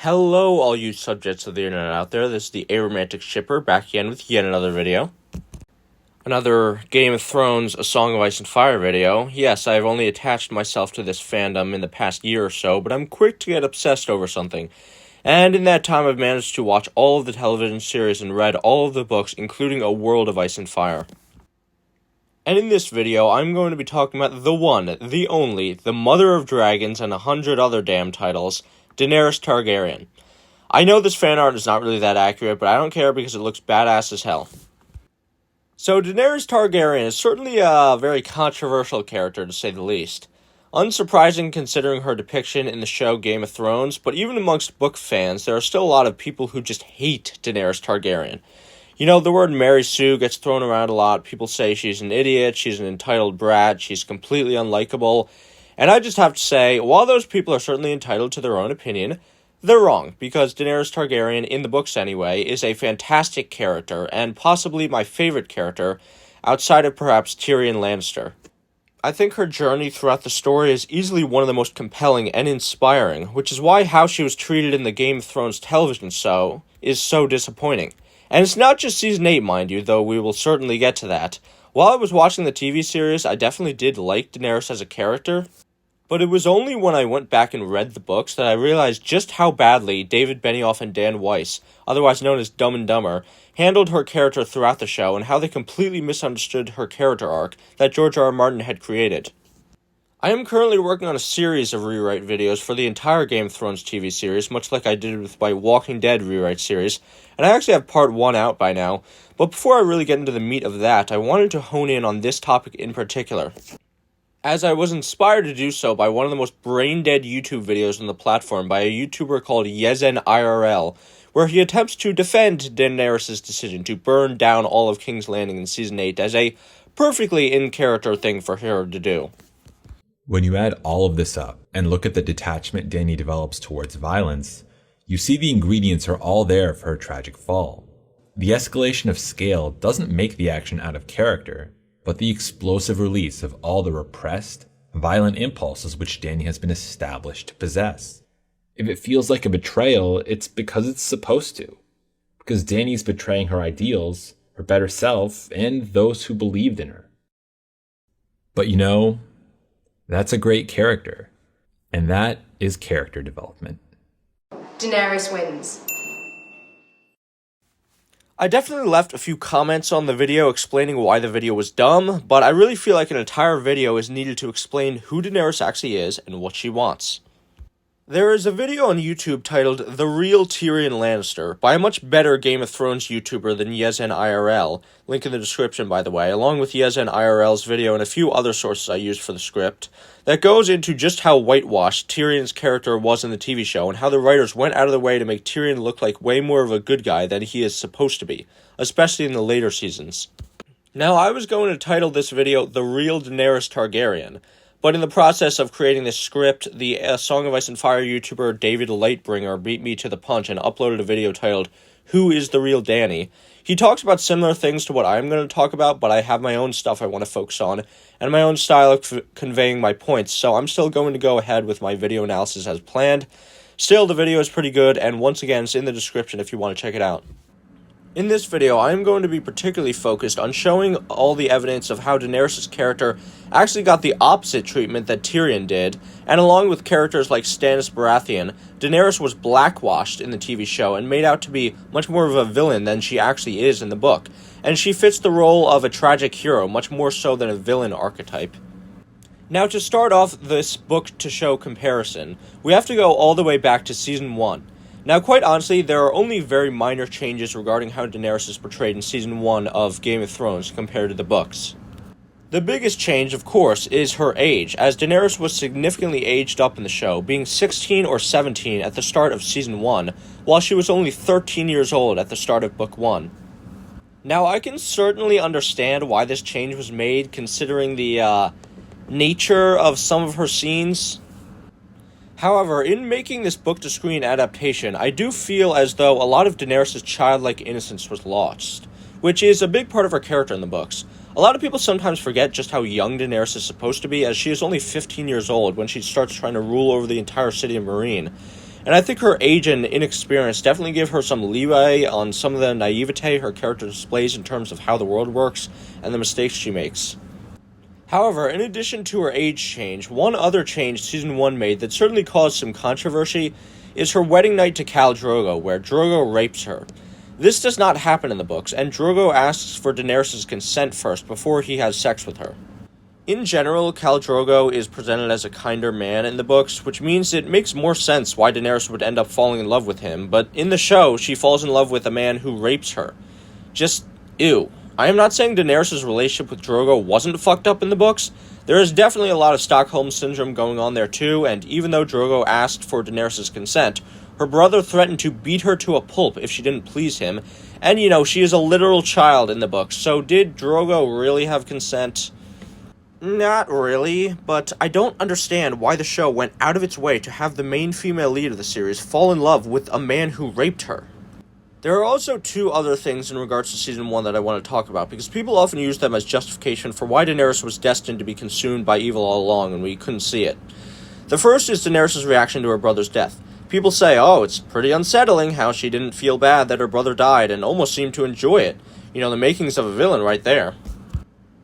Hello, all you subjects of the internet out there. This is the Aromantic Shipper back again with yet another video. Another Game of Thrones, A Song of Ice and Fire video. Yes, I've only attached myself to this fandom in the past year or so, but I'm quick to get obsessed over something. And in that time, I've managed to watch all of the television series and read all of the books, including A World of Ice and Fire. And in this video, I'm going to be talking about the one, the only, the Mother of Dragons and 100 other damn titles, Daenerys Targaryen. I know this fan art is not really that accurate, but I don't care because it looks badass as hell. So Daenerys Targaryen is certainly a very controversial character, to say the least. Unsurprising considering her depiction in the show Game of Thrones, but even amongst book fans, there are still a lot of people who just hate Daenerys Targaryen. You know, the word Mary Sue gets thrown around a lot. People say she's an idiot, she's an entitled brat, she's completely unlikable. And I just have to say, while those people are certainly entitled to their own opinion, they're wrong, because Daenerys Targaryen, in the books anyway, is a fantastic character, and possibly my favorite character, outside of perhaps Tyrion Lannister. I think her journey throughout the story is easily one of the most compelling and inspiring, which is why how she was treated in the Game of Thrones television show is so disappointing. And it's not just Season 8, mind you, though we will certainly get to that. While I was watching the TV series, I definitely did like Daenerys as a character, but it was only when I went back and read the books that I realized just how badly David Benioff and Dan Weiss, otherwise known as Dumb and Dumber, handled her character throughout the show and how they completely misunderstood her character arc that George R. R. Martin had created. I am currently working on a series of rewrite videos for the entire Game of Thrones TV series, much like I did with my Walking Dead rewrite series, and I actually have part 1 out by now, but before I really get into the meat of that, I wanted to hone in on this topic in particular, as I was inspired to do so by one of the most brain-dead YouTube videos on the platform by a YouTuber called Yezen IRL, where he attempts to defend Daenerys' decision to burn down all of King's Landing in Season 8 as a perfectly in-character thing for her to do. When you add all of this up and look at the detachment Dany develops towards violence, you see the ingredients are all there for her tragic fall. The escalation of scale doesn't make the action out of character, but the explosive release of all the repressed, violent impulses which Dany has been established to possess. If it feels like a betrayal, it's because it's supposed to. Because Dany's betraying her ideals, her better self, and those who believed in her. But you know, that's a great character. And that is character development. Daenerys wins. I definitely left a few comments on the video explaining why the video was dumb, but I really feel like an entire video is needed to explain who Daenerys actually is and what she wants. There is a video on YouTube titled The Real Tyrion Lannister by a much better Game of Thrones YouTuber than Yezen IRL, link in the description by the way, along with Yezen IRL's video and a few other sources I used for the script, that goes into just how whitewashed Tyrion's character was in the TV show and how the writers went out of their way to make Tyrion look like way more of a good guy than he is supposed to be, especially in the later seasons. Now, I was going to title this video The Real Daenerys Targaryen, but in the process of creating this script, the Song of Ice and Fire YouTuber David Lightbringer beat me to the punch and uploaded a video titled, Who is the Real Dany? He talks about similar things to what I'm going to talk about, but I have my own stuff I want to focus on, and my own style of conveying my points, so I'm still going to go ahead with my video analysis as planned. Still, the video is pretty good, and once again, it's in the description if you want to check it out. In this video, I am going to be particularly focused on showing all the evidence of how Daenerys' character actually got the opposite treatment that Tyrion did, and along with characters like Stannis Baratheon, Daenerys was blackwashed in the TV show and made out to be much more of a villain than she actually is in the book, and she fits the role of a tragic hero much more so than a villain archetype. Now, to start off this book-to-show comparison, we have to go all the way back to Season 1. Now, quite honestly, there are only very minor changes regarding how Daenerys is portrayed in Season 1 of Game of Thrones compared to the books. The biggest change, of course, is her age, as Daenerys was significantly aged up in the show, being 16 or 17 at the start of Season 1, while she was only 13 years old at the start of Book 1. Now, I can certainly understand why this change was made, considering the nature of some of her scenes. However, in making this book-to-screen adaptation, I do feel as though a lot of Daenerys' childlike innocence was lost, which is a big part of her character in the books. A lot of people sometimes forget just how young Daenerys is supposed to be, as she is only 15 years old when she starts trying to rule over the entire city of Meereen. and I think her age and inexperience definitely give her some leeway on some of the naivete her character displays in terms of how the world works and the mistakes she makes. However, in addition to her age change, one other change Season 1 made that certainly caused some controversy is her wedding night to Khal Drogo, where Drogo rapes her. This does not happen in the books, and Drogo asks for Daenerys' consent first before he has sex with her. In general, Khal Drogo is presented as a kinder man in the books, which means it makes more sense why Daenerys would end up falling in love with him, but in the show, she falls in love with a man who rapes her. Just, ew. I am not saying Daenerys' relationship with Drogo wasn't fucked up in the books. There is definitely a lot of Stockholm Syndrome going on there too, and even though Drogo asked for Daenerys' consent, her brother threatened to beat her to a pulp if she didn't please him, and she is a literal child in the books, so did Drogo really have consent? Not really, but I don't understand why the show went out of its way to have the main female lead of the series fall in love with a man who raped her. There are also two other things in regards to Season 1 that I want to talk about, because people often use them as justification for why Daenerys was destined to be consumed by evil all along and we couldn't see it. The first is Daenerys' reaction to her brother's death. People say, oh, it's pretty unsettling how she didn't feel bad that her brother died and almost seemed to enjoy it. The makings of a villain right there.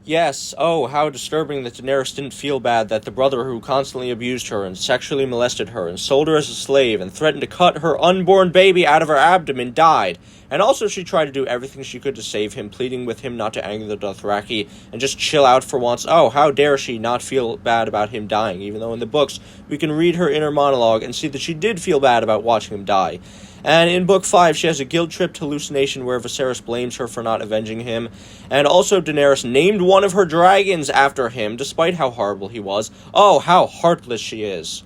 Yes, oh, how disturbing that Daenerys didn't feel bad that the brother who constantly abused her and sexually molested her and sold her as a slave and threatened to cut her unborn baby out of her abdomen died. And also she tried to do everything she could to save him, pleading with him not to anger the Dothraki and just chill out for once. Oh, how dare she not feel bad about him dying, even though in the books we can read her inner monologue and see that she did feel bad about watching him die. And in Book 5, she has a guilt-tripped hallucination where Viserys blames her for not avenging him. And also Daenerys named one of her dragons after him, despite how horrible he was. Oh, how heartless she is.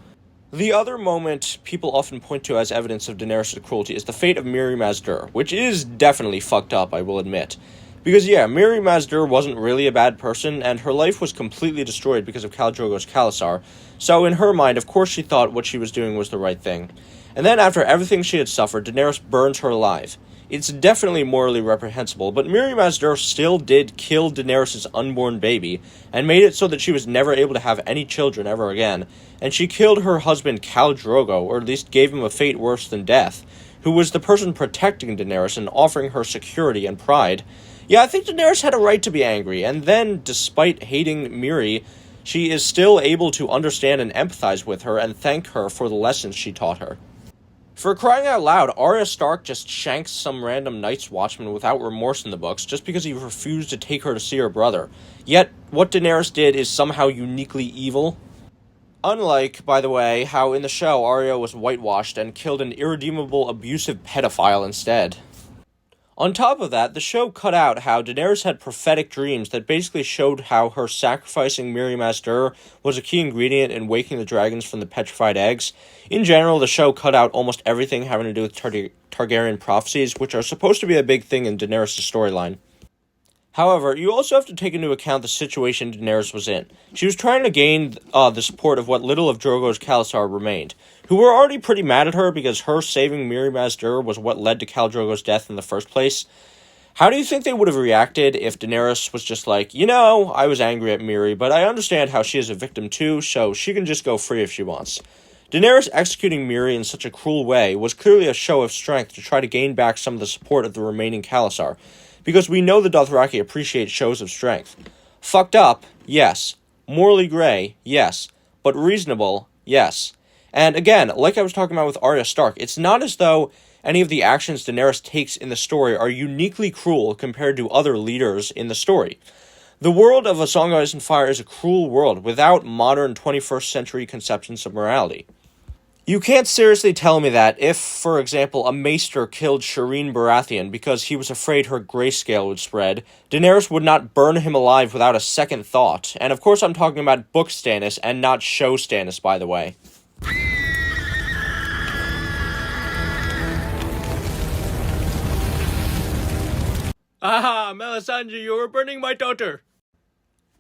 The other moment people often point to as evidence of Daenerys' cruelty is the fate of Meereen Mazdur, which is definitely fucked up, I will admit. Because Meereen Mazdur wasn't really a bad person, and her life was completely destroyed because of Khal Drogo's khalasar, so in her mind, of course she thought what she was doing was the right thing. And then after everything she had suffered, Daenerys burns her alive. It's definitely morally reprehensible, but Meereen Mazdur still did kill Daenerys' unborn baby, and made it so that she was never able to have any children ever again, and she killed her husband Khal Drogo, or at least gave him a fate worse than death, who was the person protecting Daenerys and offering her security and pride. I think Daenerys had a right to be angry, and then, despite hating Meereen, she is still able to understand and empathize with her and thank her for the lessons she taught her. For crying out loud, Arya Stark just shanks some random Night's Watchman without remorse in the books just because he refused to take her to see her brother. Yet, what Daenerys did is somehow uniquely evil. Unlike, by the way, how in the show Arya was whitewashed and killed an irredeemable abusive pedophile instead. On top of that, the show cut out how Daenerys had prophetic dreams that basically showed how her sacrificing Meereen Mazdur was a key ingredient in waking the dragons from the petrified eggs. In general, the show cut out almost everything having to do with Targaryen prophecies, which are supposed to be a big thing in Daenerys' storyline. However, you also have to take into account the situation Daenerys was in. She was trying to gain the support of what little of Drogo's khalasar remained, who were already pretty mad at her because her saving Meereen Mazdur was what led to Khal Drogo's death in the first place. How do you think they would have reacted if Daenerys was just like, I was angry at Meereen, but I understand how she is a victim too, so she can just go free if she wants. Daenerys executing Meereen in such a cruel way was clearly a show of strength to try to gain back some of the support of the remaining khalasar, because we know the Dothraki appreciate shows of strength. Fucked up, yes. Morally gray, yes. But reasonable, yes. And again, like I was talking about with Arya Stark, it's not as though any of the actions Daenerys takes in the story are uniquely cruel compared to other leaders in the story. The world of A Song of Ice and Fire is a cruel world without modern 21st century conceptions of morality. You can't seriously tell me that if, for example, a maester killed Shireen Baratheon because he was afraid her grayscale would spread, Daenerys would not burn him alive without a second thought. And of course I'm talking about book Stannis and not show Stannis, by the way. Aha, Melisandre, you were burning my daughter!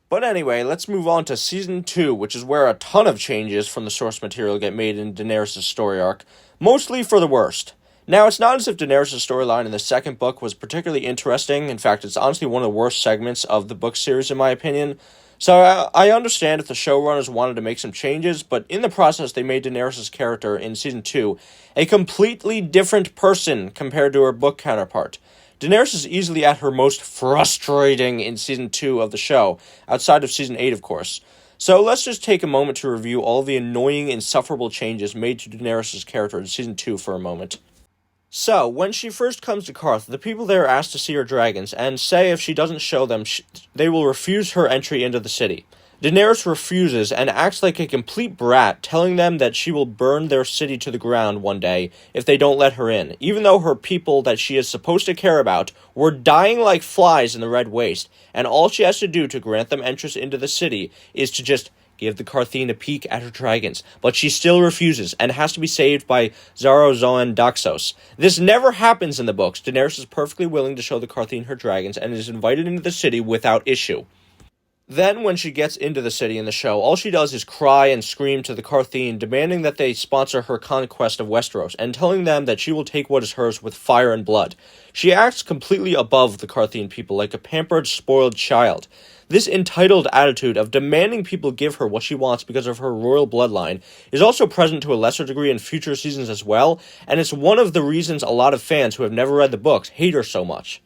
But anyway, let's move on to Season 2, which is where a ton of changes from the source material get made in Daenerys' story arc, mostly for the worst. Now, it's not as if Daenerys' storyline in the second book was particularly interesting. In fact, it's honestly one of the worst segments of the book series, in my opinion. So I understand if the showrunners wanted to make some changes, but in the process they made Daenerys' character in Season 2 a completely different person compared to her book counterpart. Daenerys is easily at her most frustrating in Season 2 of the show, outside of Season 8 of course. So let's just take a moment to review all the annoying, insufferable changes made to Daenerys' character in Season 2 for a moment. So, when she first comes to Qarth, the people there ask to see her dragons, and say if she doesn't show them, they will refuse her entry into the city. Daenerys refuses and acts like a complete brat, telling them that she will burn their city to the ground one day if they don't let her in, even though her people that she is supposed to care about were dying like flies in the Red Waste, and all she has to do to grant them entrance into the city is to just give the Qartheen a peek at her dragons, but she still refuses and has to be saved by Zoan Daxos. This never happens in the books. Daenerys is perfectly willing to show the Qartheen her dragons and is invited into the city without issue. Then, when she gets into the city in the show, all she does is cry and scream to the Qartheen, demanding that they sponsor her conquest of Westeros, and telling them that she will take what is hers with fire and blood. She acts completely above the Qartheen people, like a pampered, spoiled child. This entitled attitude of demanding people give her what she wants because of her royal bloodline is also present to a lesser degree in future seasons as well, and it's one of the reasons a lot of fans who have never read the books hate her so much.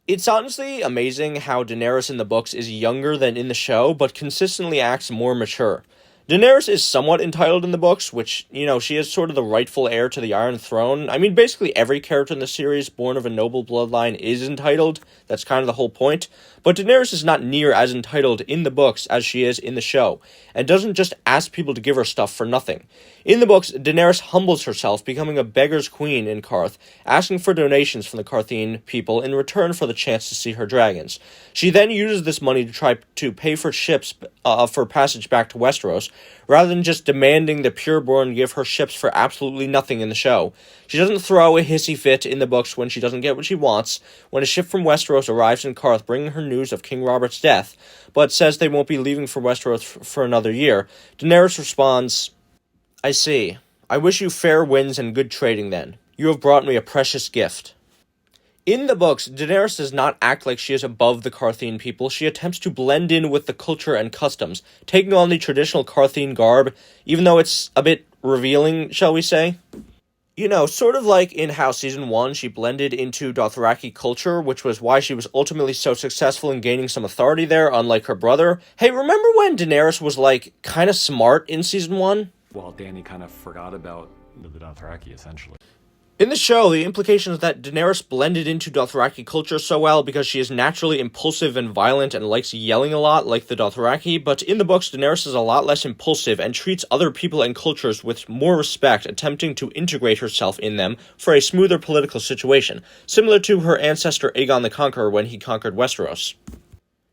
It's honestly amazing how Daenerys in the books is younger than in the show, but consistently acts more mature. Daenerys is somewhat entitled in the books, which, she is sort of the rightful heir to the Iron Throne. I mean, basically every character in the series born of a noble bloodline is entitled. That's kind of the whole point. But Daenerys is not near as entitled in the books as she is in the show, and doesn't just ask people to give her stuff for nothing. In the books, Daenerys humbles herself, becoming a beggar's queen in Qarth, asking for donations from the Qartheen people in return for the chance to see her dragons. She then uses this money to try to pay for ships for passage back to Westeros, rather than just demanding the pureborn give her ships for absolutely nothing in the show. She doesn't throw a hissy fit in the books when she doesn't get what she wants, when a ship from Westeros arrives in Qarth bringing her news of King Robert's death, but says they won't be leaving for Westeros for another year. Daenerys responds, "I see. I wish you fair winds and good trading then. You have brought me a precious gift." In the books, Daenerys does not act like she is above the Qartheen people. She attempts to blend in with the culture and customs, taking on the traditional Qartheen garb, even though it's a bit revealing, shall we say. Sort of like in how Season 1 she blended into Dothraki culture, which was why she was ultimately so successful in gaining some authority there, unlike her brother. Hey, remember when Daenerys was, kind of smart in Season 1? Well, Dany kind of forgot about the Dothraki, essentially. In the show, the implication is that Daenerys blended into Dothraki culture so well because she is naturally impulsive and violent and likes yelling a lot like the Dothraki, but in the books, Daenerys is a lot less impulsive and treats other people and cultures with more respect, attempting to integrate herself in them for a smoother political situation, similar to her ancestor Aegon the Conqueror when he conquered Westeros.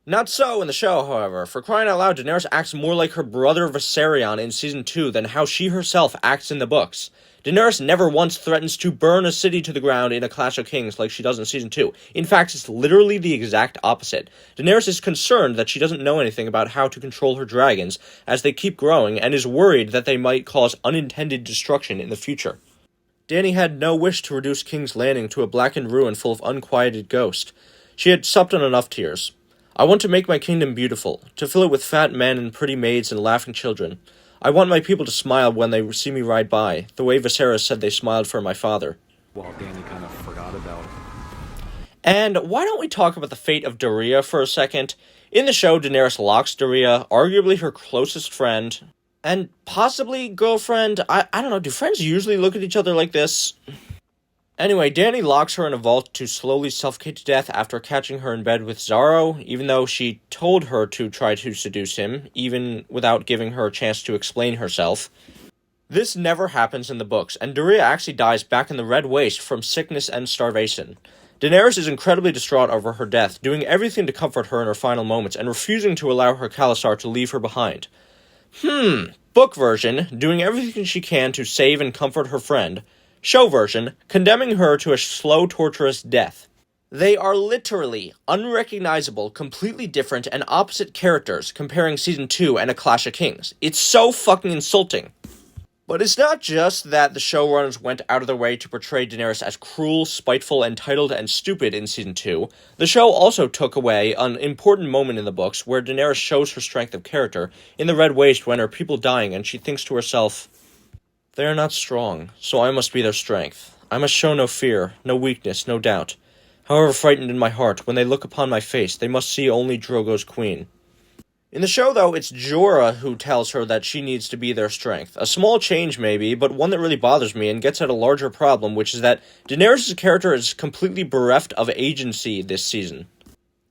Not so in the show, however. For crying out loud, Daenerys acts more like her brother Viserion in Season 2 than how she herself acts in the books. Daenerys never once threatens to burn a city to the ground in A Clash of Kings like she does in Season 2. In fact, it's literally the exact opposite. Daenerys is concerned that she doesn't know anything about how to control her dragons as they keep growing, and is worried that they might cause unintended destruction in the future. Dany had no wish to reduce King's Landing to a blackened ruin full of unquieted ghosts. She had supped on enough tears. "I want to make my kingdom beautiful, to fill it with fat men and pretty maids and laughing children. I want my people to smile when they see me ride by, the way Viserys said they smiled for my father." Well, Dany kind of forgot about. And why don't we talk about the fate of Doreah for a second? In the show, Daenerys locks Doreah, arguably her closest friend, and possibly girlfriend. I don't know, do friends usually look at each other like this? Anyway, Dany locks her in a vault to slowly suffocate to death after catching her in bed with Xaro, even though she told her to try to seduce him, even without giving her a chance to explain herself. This never happens in the books, and Doreah actually dies back in the Red Waste from sickness and starvation. Daenerys is incredibly distraught over her death, doing everything to comfort her in her final moments, and refusing to allow her Khalasar to leave her behind. Book version, doing everything she can to save and comfort her friend. Show version, condemning her to a slow, torturous death. They are literally unrecognizable, completely different, and opposite characters comparing Season 2 and A Clash of Kings. It's so fucking insulting. But it's not just that the showrunners went out of their way to portray Daenerys as cruel, spiteful, entitled, and stupid in Season 2. The show also took away an important moment in the books where Daenerys shows her strength of character in the Red Waste when her people dying and she thinks to herself, "They are not strong, so I must be their strength. I must show no fear, no weakness, no doubt. However frightened in my heart, when they look upon my face, they must see only Drogo's queen." In the show, though, it's Jorah who tells her that she needs to be their strength. A small change, maybe, but one that really bothers me and gets at a larger problem, which is that Daenerys' character is completely bereft of agency this season.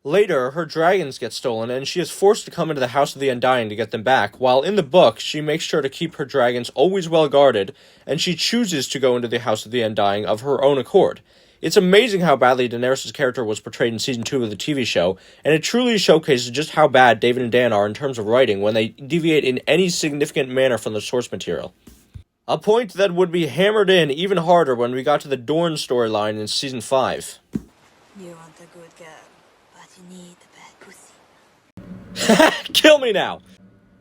Later, her dragons get stolen, and she is forced to come into the House of the Undying to get them back, while in the book, she makes sure to keep her dragons always well guarded, and she chooses to go into the House of the Undying of her own accord. It's amazing how badly Daenerys' character was portrayed in Season 2 of the TV show, and it truly showcases just how bad David and Dan are in terms of writing when they deviate in any significant manner from the source material. A point that would be hammered in even harder when we got to the Dorne storyline in Season 5. You want a good girl, but you need a bad pussy. Kill me now!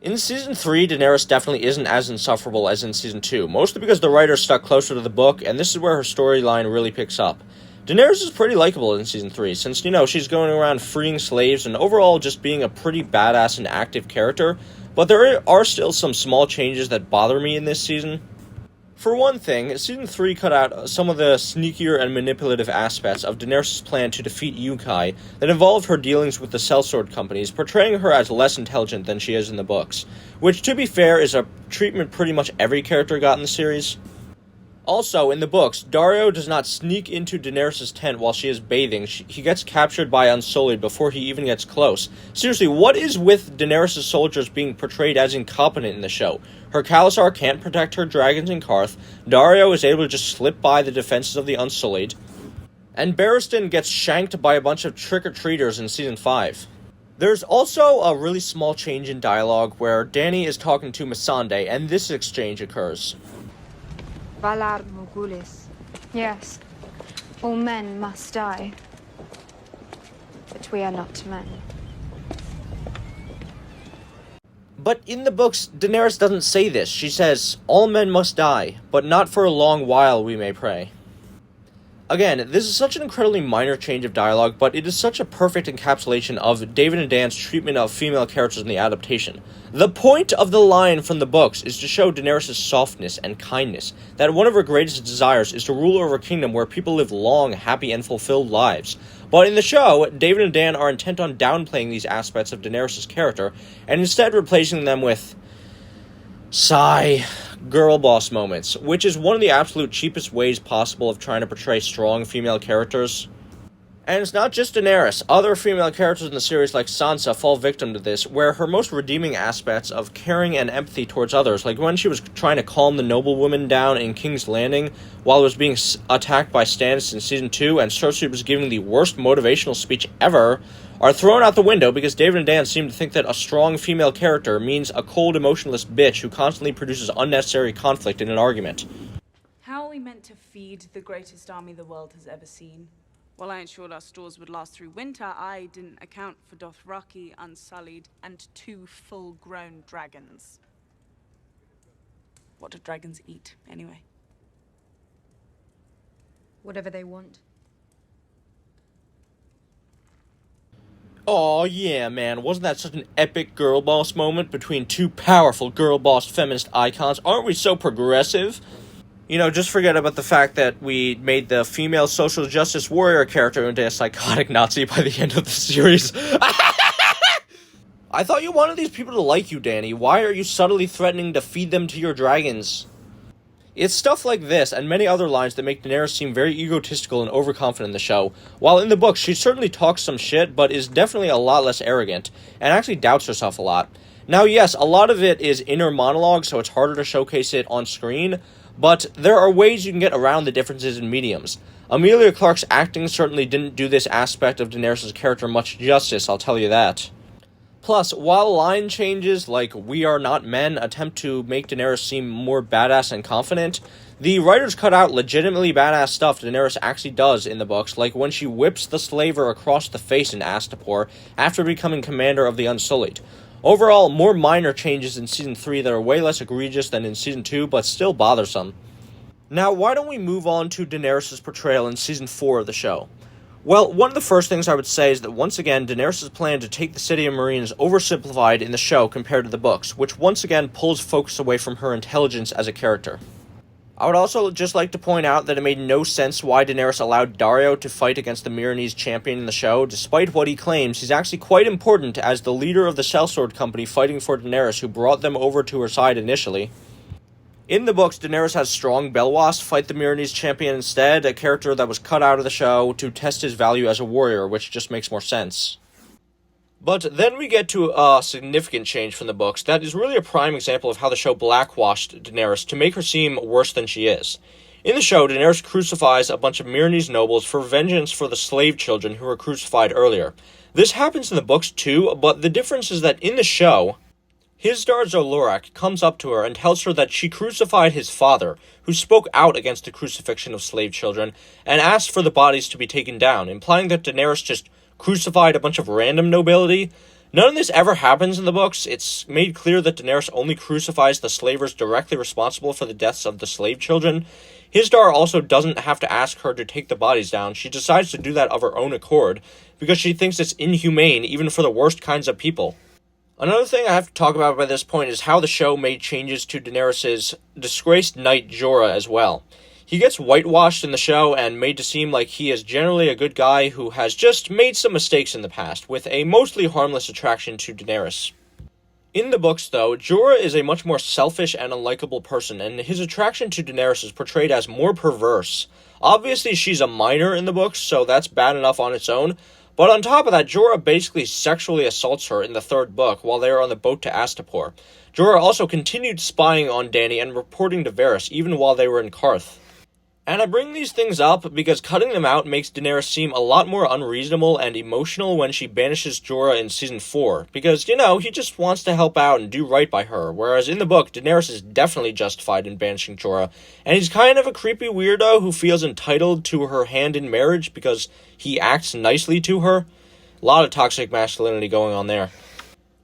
In Season 3, Daenerys definitely isn't as insufferable as in Season 2, mostly because the writers stuck closer to the book, and this is where her storyline really picks up. Daenerys is pretty likable in Season 3, since, she's going around freeing slaves and overall just being a pretty badass and active character, but there are still some small changes that bother me in this season. For one thing, Season 3 cut out some of the sneakier and manipulative aspects of Daenerys' plan to defeat Yunkai that involved her dealings with the sellsword companies, portraying her as less intelligent than she is in the books, which, to be fair, is a treatment pretty much every character got in the series. Also, in the books, Daario does not sneak into Daenerys' tent while she is bathing. He gets captured by Unsullied before he even gets close. Seriously, what is with Daenerys' soldiers being portrayed as incompetent in the show? Her Khalasar can't protect her dragons in Karth, Daario is able to just slip by the defenses of the Unsullied, and Barristan gets shanked by a bunch of trick-or-treaters in Season 5. There's also a really small change in dialogue where Dany is talking to Missandei, and this exchange occurs. Valar Morghulis. Yes, all men must die. But we are not men. But in the books, Daenerys doesn't say this. She says, "All men must die, but not for a long while we may pray." Again, this is such an incredibly minor change of dialogue, but it is such a perfect encapsulation of David and Dan's treatment of female characters in the adaptation. The point of the line from the books is to show Daenerys' softness and kindness, that one of her greatest desires is to rule over a kingdom where people live long, happy, and fulfilled lives. But in the show, David and Dan are intent on downplaying these aspects of Daenerys' character, and instead replacing them with sigh, girl boss moments, which is one of the absolute cheapest ways possible of trying to portray strong female characters. And it's not just Daenerys. Other female characters in the series like Sansa fall victim to this, where her most redeeming aspects of caring and empathy towards others, like when she was trying to calm the noblewomen down in King's Landing while it was being attacked by Stannis in Season 2, and Cersei was giving the worst motivational speech ever, are thrown out the window because David and Dan seem to think that a strong female character means a cold, emotionless bitch who constantly produces unnecessary conflict in an argument. How are we meant to feed the greatest army the world has ever seen? While I ensured our stores would last through winter, I didn't account for Dothraki, Unsullied, and 2 full-grown dragons. What do dragons eat, anyway? Whatever they want. Aw, yeah, man, wasn't that such an epic girl boss moment between 2 powerful girl boss feminist icons? Aren't we so progressive? Just forget about the fact that we made the female social justice warrior character into a psychotic Nazi by the end of the series. I thought you wanted these people to like you, Dany. Why are you subtly threatening to feed them to your dragons? It's stuff like this, and many other lines that make Daenerys seem very egotistical and overconfident in the show, while in the book she certainly talks some shit, but is definitely a lot less arrogant, and actually doubts herself a lot. Now yes, a lot of it is inner monologue, so it's harder to showcase it on screen, but there are ways you can get around the differences in mediums. Emilia Clarke's acting certainly didn't do this aspect of Daenerys' character much justice, I'll tell you that. Plus, while line changes like "we are not men" attempt to make Daenerys seem more badass and confident, the writers cut out legitimately badass stuff Daenerys actually does in the books, like when she whips the slaver across the face in Astapor after becoming commander of the Unsullied. Overall, more minor changes in Season 3 that are way less egregious than in Season 2, but still bothersome. Now, why don't we move on to Daenerys' portrayal in Season 4 of the show? Well, one of the first things I would say is that once again, Daenerys' plan to take the city of Meereen is oversimplified in the show compared to the books, which once again pulls focus away from her intelligence as a character. I would also just like to point out that it made no sense why Daenerys allowed Daario to fight against the Meereenese champion in the show, despite what he claims he's actually quite important as the leader of the Sellsword Company fighting for Daenerys, who brought them over to her side initially. In the books, Daenerys has Strong Belwas fight the Meereenese champion instead, a character that was cut out of the show to test his value as a warrior, which just makes more sense. But then we get to a significant change from the books that is really a prime example of how the show blackwashed Daenerys to make her seem worse than she is. In the show, Daenerys crucifies a bunch of Meereenese nobles for vengeance for the slave children who were crucified earlier. This happens in the books too, but the difference is that in the show, Hizdahr Zolorak comes up to her and tells her that she crucified his father, who spoke out against the crucifixion of slave children, and asked for the bodies to be taken down, implying that Daenerys just crucified a bunch of random nobility. None of this ever happens in the books. It's made clear that Daenerys only crucifies the slavers directly responsible for the deaths of the slave children. Hizdahr also doesn't have to ask her to take the bodies down. She decides to do that of her own accord, because she thinks it's inhumane even for the worst kinds of people. Another thing I have to talk about by this point is how the show made changes to Daenerys' disgraced knight Jorah as well. He gets whitewashed in the show and made to seem like he is generally a good guy who has just made some mistakes in the past, with a mostly harmless attraction to Daenerys. In the books, though, Jorah is a much more selfish and unlikable person, and his attraction to Daenerys is portrayed as more perverse. Obviously, she's a minor in the books, so that's bad enough on its own, but on top of that, Jorah basically sexually assaults her in the third book while they are on the boat to Astapor. Jorah also continued spying on Dany and reporting to Varys even while they were in Qarth. And I bring these things up because cutting them out makes Daenerys seem a lot more unreasonable and emotional when she banishes Jorah in Season 4, because, he just wants to help out and do right by her, whereas in the book, Daenerys is definitely justified in banishing Jorah, and he's kind of a creepy weirdo who feels entitled to her hand in marriage because he acts nicely to her. A lot of toxic masculinity going on there.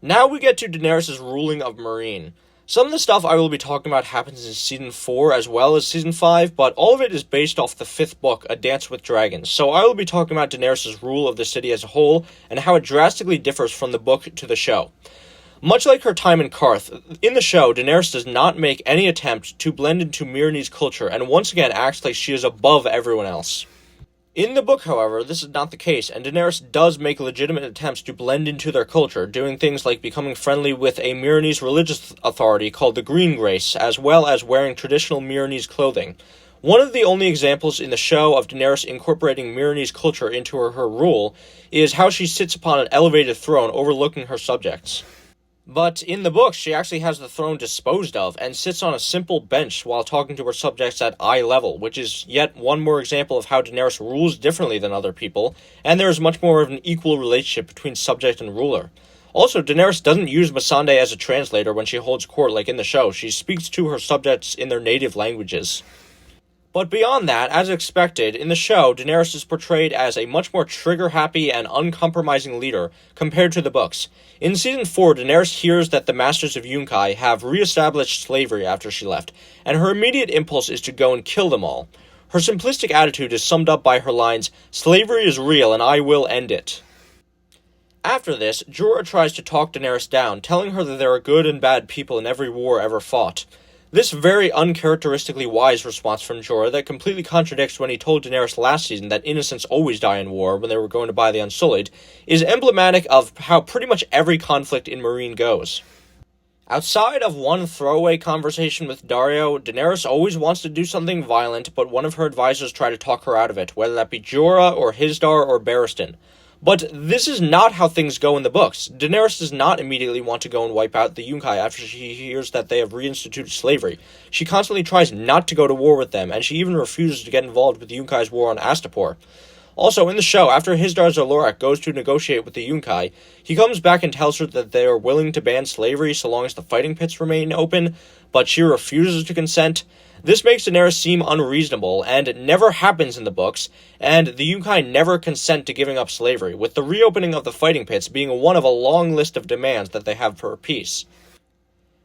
Now we get to Daenerys' ruling of Meereen. Some of the stuff I will be talking about happens in Season 4 as well as Season 5, but all of it is based off the 5th book, A Dance with Dragons, so I will be talking about Daenerys' rule of the city as a whole, and how it drastically differs from the book to the show. Much like her time in Qarth, in the show, Daenerys does not make any attempt to blend into Meereenese culture, and once again acts like she is above everyone else. In the book, however, this is not the case, and Daenerys does make legitimate attempts to blend into their culture, doing things like becoming friendly with a Meereenese religious authority called the Green Grace, as well as wearing traditional Meereenese clothing. One of the only examples in the show of Daenerys incorporating Meereenese culture into her rule is how she sits upon an elevated throne overlooking her subjects. But in the books, she actually has the throne disposed of and sits on a simple bench while talking to her subjects at eye level, which is yet one more example of how Daenerys rules differently than other people, and there is much more of an equal relationship between subject and ruler. Also, Daenerys doesn't use Missandei as a translator when she holds court like in the show. She speaks to her subjects in their native languages. But beyond that, as expected, in the show, Daenerys is portrayed as a much more trigger-happy and uncompromising leader compared to the books. In Season 4, Daenerys hears that the Masters of Yunkai have re-established slavery after she left, and her immediate impulse is to go and kill them all. Her simplistic attitude is summed up by her lines, "Slavery is real and I will end it." After this, Jorah tries to talk Daenerys down, telling her that there are good and bad people in every war ever fought. This very uncharacteristically wise response from Jorah that completely contradicts when he told Daenerys last season that innocents always die in war when they were going to buy the Unsullied, is emblematic of how pretty much every conflict in Meereen goes. Outside of one throwaway conversation with Daario, Daenerys always wants to do something violent, but one of her advisors try to talk her out of it, whether that be Jorah or Hizdahr or Barristan. But this is not how things go in the books. Daenerys does not immediately want to go and wipe out the Yunkai after she hears that they have reinstituted slavery. She constantly tries not to go to war with them, and she even refuses to get involved with the Yunkai's war on Astapor. Also, in the show, after Hizdahr Zolorak goes to negotiate with the Yunkai, he comes back and tells her that they are willing to ban slavery so long as the fighting pits remain open, but she refuses to consent. This makes Daenerys seem unreasonable, and it never happens in the books, and the Yunkai never consent to giving up slavery, with the reopening of the fighting pits being one of a long list of demands that they have for peace.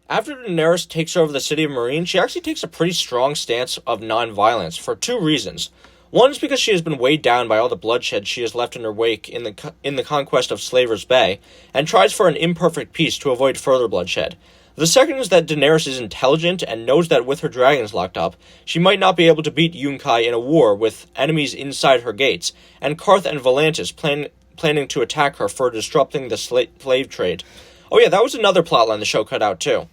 After Daenerys takes over the city of Meereen, she actually takes a pretty strong stance of non-violence for two reasons. One is because she has been weighed down by all the bloodshed she has left in her wake in the conquest of Slaver's Bay, and tries for an imperfect peace to avoid further bloodshed. The second is that Daenerys is intelligent and knows that with her dragons locked up, she might not be able to beat Yunkai in a war with enemies inside her gates, and Karth and Volantis planning to attack her for disrupting the slave trade. Oh yeah, that was another plotline the show cut out too.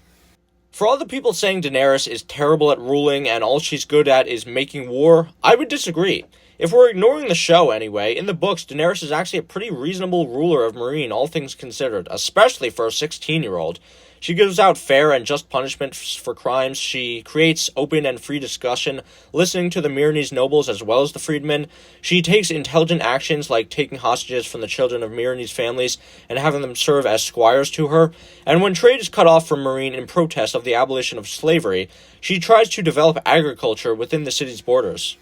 For all the people saying Daenerys is terrible at ruling and all she's good at is making war, I would disagree. If we're ignoring the show anyway, in the books, Daenerys is actually a pretty reasonable ruler of Meereen, all things considered, especially for a 16-year-old. She gives out fair and just punishment for crimes. She creates open and free discussion, listening to the Meereenese nobles as well as the freedmen. She takes intelligent actions like taking hostages from the children of Meereenese families and having them serve as squires to her. And when trade is cut off from Meereen in protest of the abolition of slavery, she tries to develop agriculture within the city's borders.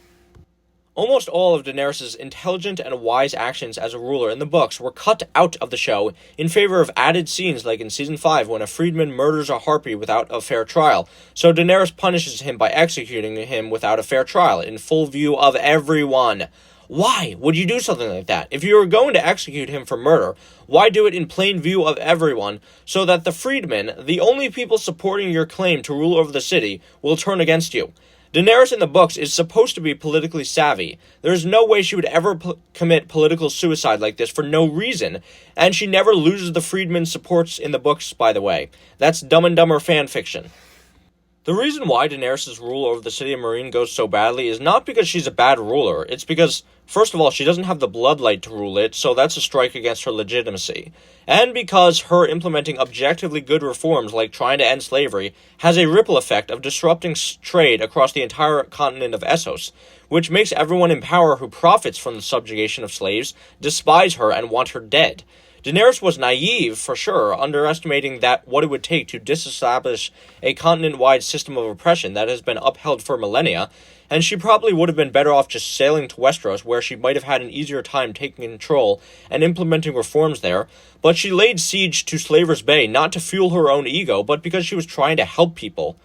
Almost all of Daenerys' intelligent and wise actions as a ruler in the books were cut out of the show in favor of added scenes like in Season 5 when a freedman murders a harpy without a fair trial, so Daenerys punishes him by executing him without a fair trial in full view of everyone. Why would you do something like that? If you were going to execute him for murder, why do it in plain view of everyone so that the freedmen, the only people supporting your claim to rule over the city, will turn against you? Daenerys in the books is supposed to be politically savvy. There is no way she would ever commit political suicide like this for no reason, and she never loses the freedmen's supports in the books, by the way. That's Dumb and Dumber fan fiction. The reason why Daenerys' rule over the city of Meereen goes so badly is not because she's a bad ruler. It's because, first of all, she doesn't have the bloodlight to rule it, so that's a strike against her legitimacy. And because her implementing objectively good reforms like trying to end slavery has a ripple effect of disrupting trade across the entire continent of Essos, which makes everyone in power who profits from the subjugation of slaves despise her and want her dead. Daenerys was naive, for sure, underestimating what it would take to disestablish a continent-wide system of oppression that has been upheld for millennia, and she probably would have been better off just sailing to Westeros, where she might have had an easier time taking control and implementing reforms there, but she laid siege to Slaver's Bay not to fuel her own ego, but because she was trying to help people.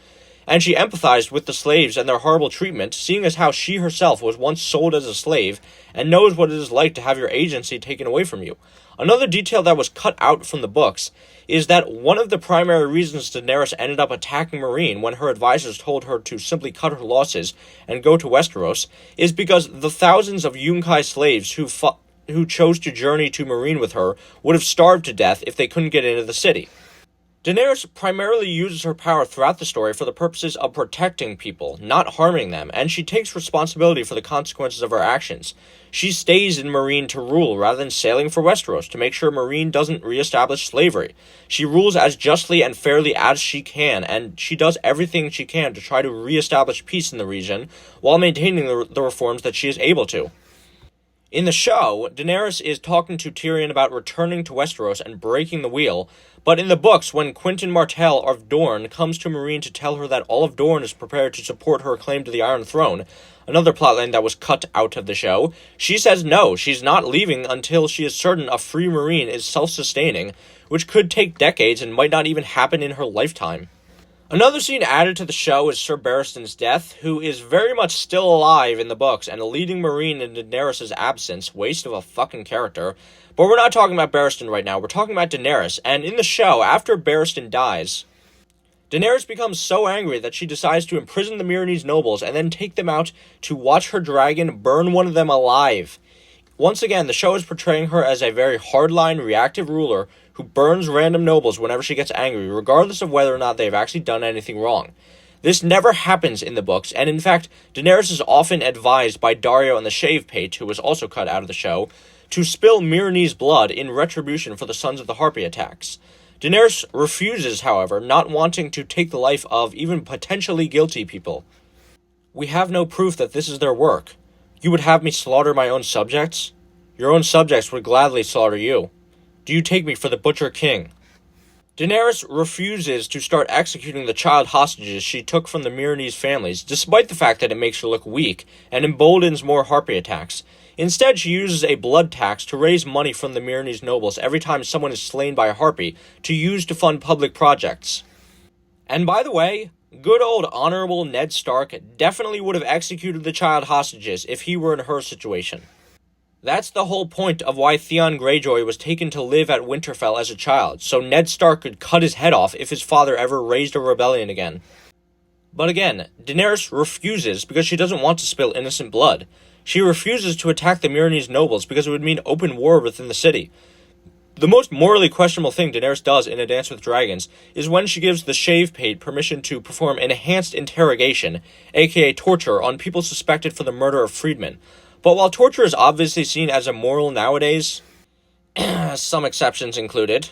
And she empathized with the slaves and their horrible treatment, seeing as how she herself was once sold as a slave, and knows what it is like to have your agency taken away from you. Another detail that was cut out from the books is that one of the primary reasons Daenerys ended up attacking Meereen when her advisors told her to simply cut her losses and go to Westeros is because the thousands of Yunkai slaves who chose to journey to Meereen with her would have starved to death if they couldn't get into the city. Daenerys primarily uses her power throughout the story for the purposes of protecting people, not harming them, and she takes responsibility for the consequences of her actions. She stays in Meereen to rule rather than sailing for Westeros to make sure Meereen doesn't reestablish slavery. She rules as justly and fairly as she can, and she does everything she can to try to reestablish peace in the region while maintaining the reforms that she is able to. In the show, Daenerys is talking to Tyrion about returning to Westeros and breaking the wheel, but in the books, when Quentyn Martell of Dorne comes to Meereen to tell her that all of Dorne is prepared to support her claim to the Iron Throne, another plotline that was cut out of the show, she says no, she's not leaving until she is certain a free Meereen is self-sustaining, which could take decades and might not even happen in her lifetime. Another scene added to the show is Sir Barristan's death, who is very much still alive in the books and leading Meereen in Daenerys' absence, waste of a fucking character. But we're not talking about Barristan right now, we're talking about Daenerys, and in the show, after Barristan dies, Daenerys becomes so angry that she decides to imprison the Meereenese nobles and then take them out to watch her dragon burn one of them alive. Once again, the show is portraying her as a very hardline, reactive ruler who burns random nobles whenever she gets angry, regardless of whether or not they've actually done anything wrong. This never happens in the books, and in fact, Daenerys is often advised by Daario and the Shave Pate, who was also cut out of the show, to spill Meereenese blood in retribution for the Sons of the Harpy attacks. Daenerys refuses, however, not wanting to take the life of even potentially guilty people. We have no proof that this is their work. You would have me slaughter my own subjects? Your own subjects would gladly slaughter you. Do you take me for the Butcher King? Daenerys refuses to start executing the child hostages she took from the Meereenese families, despite the fact that it makes her look weak and emboldens more harpy attacks. Instead, she uses a blood tax to raise money from the Meereenese nobles every time someone is slain by a harpy to use to fund public projects. And by the way, good old honorable Ned Stark definitely would have executed the child hostages if he were in her situation. That's the whole point of why Theon Greyjoy was taken to live at Winterfell as a child, so Ned Stark could cut his head off if his father ever raised a rebellion again. But again, Daenerys refuses because she doesn't want to spill innocent blood. She refuses to attack the Meereenese nobles because it would mean open war within the city. The most morally questionable thing Daenerys does in A Dance with Dragons is when she gives the Shave Pate permission to perform enhanced interrogation, aka torture, on people suspected for the murder of freedmen. But while torture is obviously seen as immoral nowadays, some exceptions included,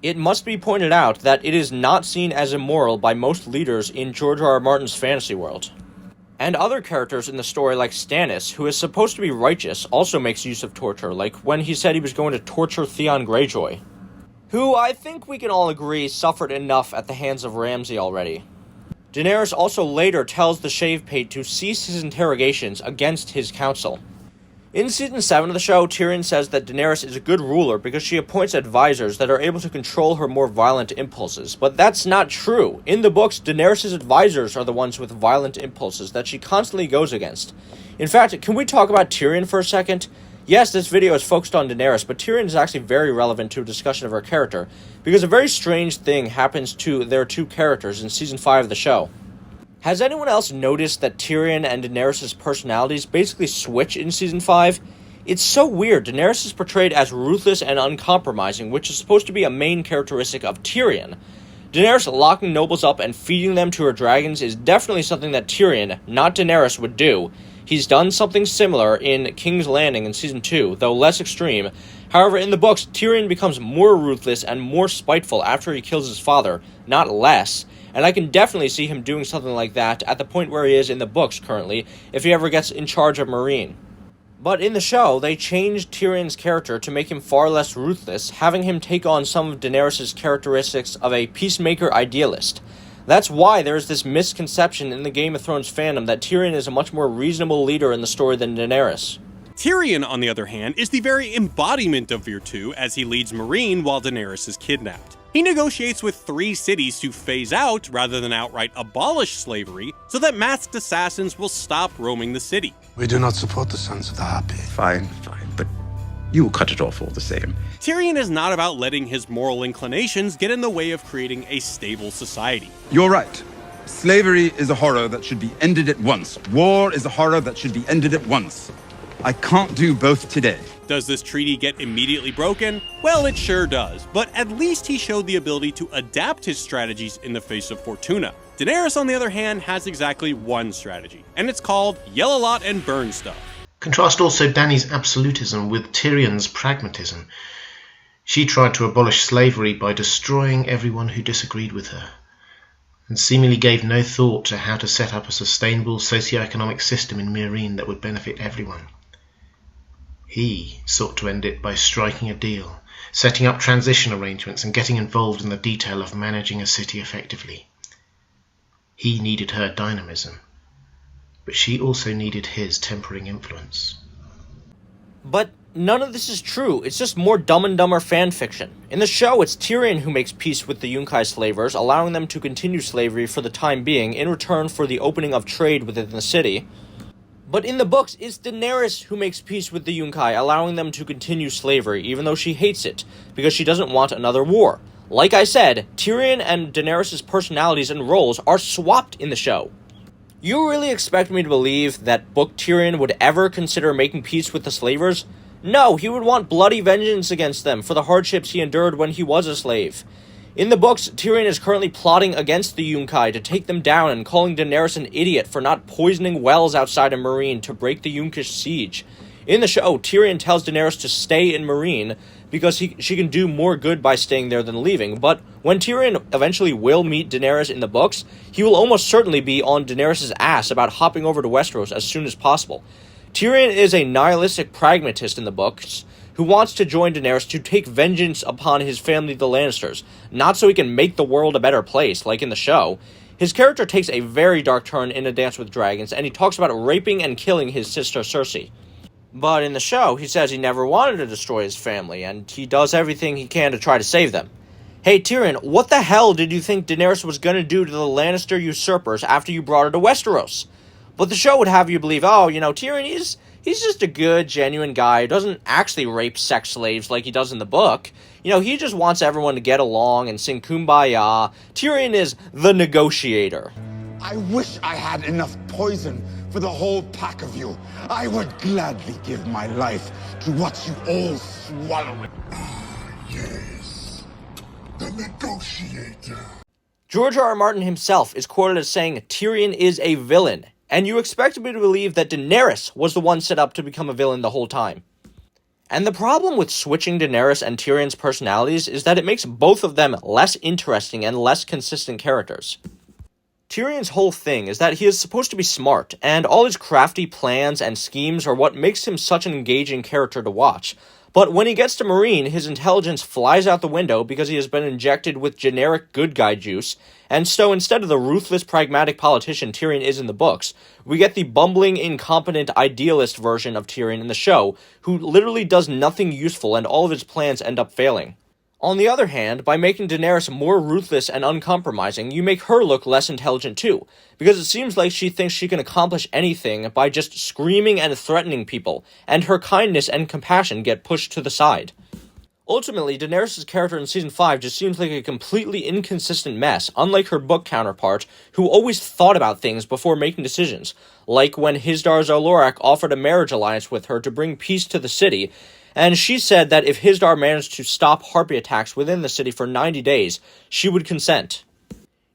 it must be pointed out that it is not seen as immoral by most leaders in George R. R. Martin's fantasy world. And other characters in the story like Stannis, who is supposed to be righteous, also makes use of torture, like when he said he was going to torture Theon Greyjoy, who I think we can all agree suffered enough at the hands of Ramsay already. Daenerys also later tells the Shave Pate to cease his interrogations against his council. In Season 7 of the show, Tyrion says that Daenerys is a good ruler because she appoints advisors that are able to control her more violent impulses, but that's not true. In the books, Daenerys' advisors are the ones with violent impulses that she constantly goes against. In fact, can we talk about Tyrion for a second? Yes, this video is focused on Daenerys, but Tyrion is actually very relevant to a discussion of her character, because a very strange thing happens to their two characters in Season 5 of the show. Has anyone else noticed that Tyrion and Daenerys' personalities basically switch in Season 5? It's so weird. Daenerys is portrayed as ruthless and uncompromising, which is supposed to be a main characteristic of Tyrion. Daenerys locking nobles up and feeding them to her dragons is definitely something that Tyrion, not Daenerys, would do. He's done something similar in King's Landing in Season 2, though less extreme. However, in the books, Tyrion becomes more ruthless and more spiteful after he kills his father, not less. And I can definitely see him doing something like that at the point where he is in the books currently, if he ever gets in charge of Meereen. But in the show, they changed Tyrion's character to make him far less ruthless, having him take on some of Daenerys' characteristics of a peacemaker idealist. That's why there's this misconception in the Game of Thrones fandom that Tyrion is a much more reasonable leader in the story than Daenerys. Tyrion, on the other hand, is the very embodiment of Virtue as he leads Meereen while Daenerys is kidnapped. He negotiates with 3 cities to phase out, rather than outright abolish slavery, so that masked assassins will stop roaming the city. We do not support the Sons of the Happy. Fine, but you will cut it off all the same. Tyrion is not about letting his moral inclinations get in the way of creating a stable society. You're right. Slavery is a horror that should be ended at once. War is a horror that should be ended at once. I can't do both today. Does this treaty get immediately broken? Well, it sure does, but at least he showed the ability to adapt his strategies in the face of Fortuna. Daenerys, on the other hand, has exactly one strategy, and it's called yell a lot and burn stuff. Contrast also Dany's absolutism with Tyrion's pragmatism. She tried to abolish slavery by destroying everyone who disagreed with her, and seemingly gave no thought to how to set up a sustainable socio-economic system in Meereen that would benefit everyone. He sought to end it by striking a deal, setting up transition arrangements and getting involved in the detail of managing a city effectively. He needed her dynamism, but she also needed his tempering influence. But none of this is true. It's just more Dumb and Dumber fanfiction. In the show, it's Tyrion who makes peace with the Yunkai slavers, allowing them to continue slavery for the time being in return for the opening of trade within the city. But in the books, it's Daenerys who makes peace with the Yunkai, allowing them to continue slavery, even though she hates it, because she doesn't want another war. Like I said, Tyrion and Daenerys' personalities and roles are swapped in the show. You really expect me to believe that Book Tyrion would ever consider making peace with the slavers? No, he would want bloody vengeance against them for the hardships he endured when he was a slave. In the books, Tyrion is currently plotting against the Yunkai to take them down and calling Daenerys an idiot for not poisoning wells outside of Meereen to break the Yunkish siege. In the show, Tyrion tells Daenerys to stay in Meereen because she can do more good by staying there than leaving, but when Tyrion eventually will meet Daenerys in the books, he will almost certainly be on Daenerys' ass about hopping over to Westeros as soon as possible. Tyrion is a nihilistic pragmatist in the books, who wants to join Daenerys to take vengeance upon his family, the Lannisters, not so he can make the world a better place, like in the show. His character takes a very dark turn in A Dance with Dragons, and he talks about raping and killing his sister Cersei. But in the show, he says he never wanted to destroy his family, and he does everything he can to try to save them. Hey Tyrion, what the hell did you think Daenerys was going to do to the Lannister usurpers after you brought her to Westeros? But the show would have you believe, oh, Tyrion, he's just a good, genuine guy who doesn't actually rape sex slaves like he does in the book. He just wants everyone to get along and sing Kumbaya. Tyrion is the negotiator. I wish I had enough poison for the whole pack of you. I would gladly give my life to watch you all swallow it. Yes, the negotiator. George R. R. Martin himself is quoted as saying Tyrion is a villain, and you expect me to believe that Daenerys was the one set up to become a villain the whole time. And the problem with switching Daenerys and Tyrion's personalities is that it makes both of them less interesting and less consistent characters. Tyrion's whole thing is that he is supposed to be smart, and all his crafty plans and schemes are what makes him such an engaging character to watch. But when he gets to Meereen, his intelligence flies out the window because he has been injected with generic good guy juice, and so instead of the ruthless, pragmatic politician Tyrion is in the books, we get the bumbling, incompetent, idealist version of Tyrion in the show, who literally does nothing useful and all of his plans end up failing. On the other hand, by making Daenerys more ruthless and uncompromising, you make her look less intelligent too, because it seems like she thinks she can accomplish anything by just screaming and threatening people, and her kindness and compassion get pushed to the side. Ultimately, Daenerys' character in Season 5 just seems like a completely inconsistent mess, unlike her book counterpart, who always thought about things before making decisions, like when Hizdahr zo Loraq offered a marriage alliance with her to bring peace to the city, and she said that if Hizdahr managed to stop harpy attacks within the city for 90 days, she would consent.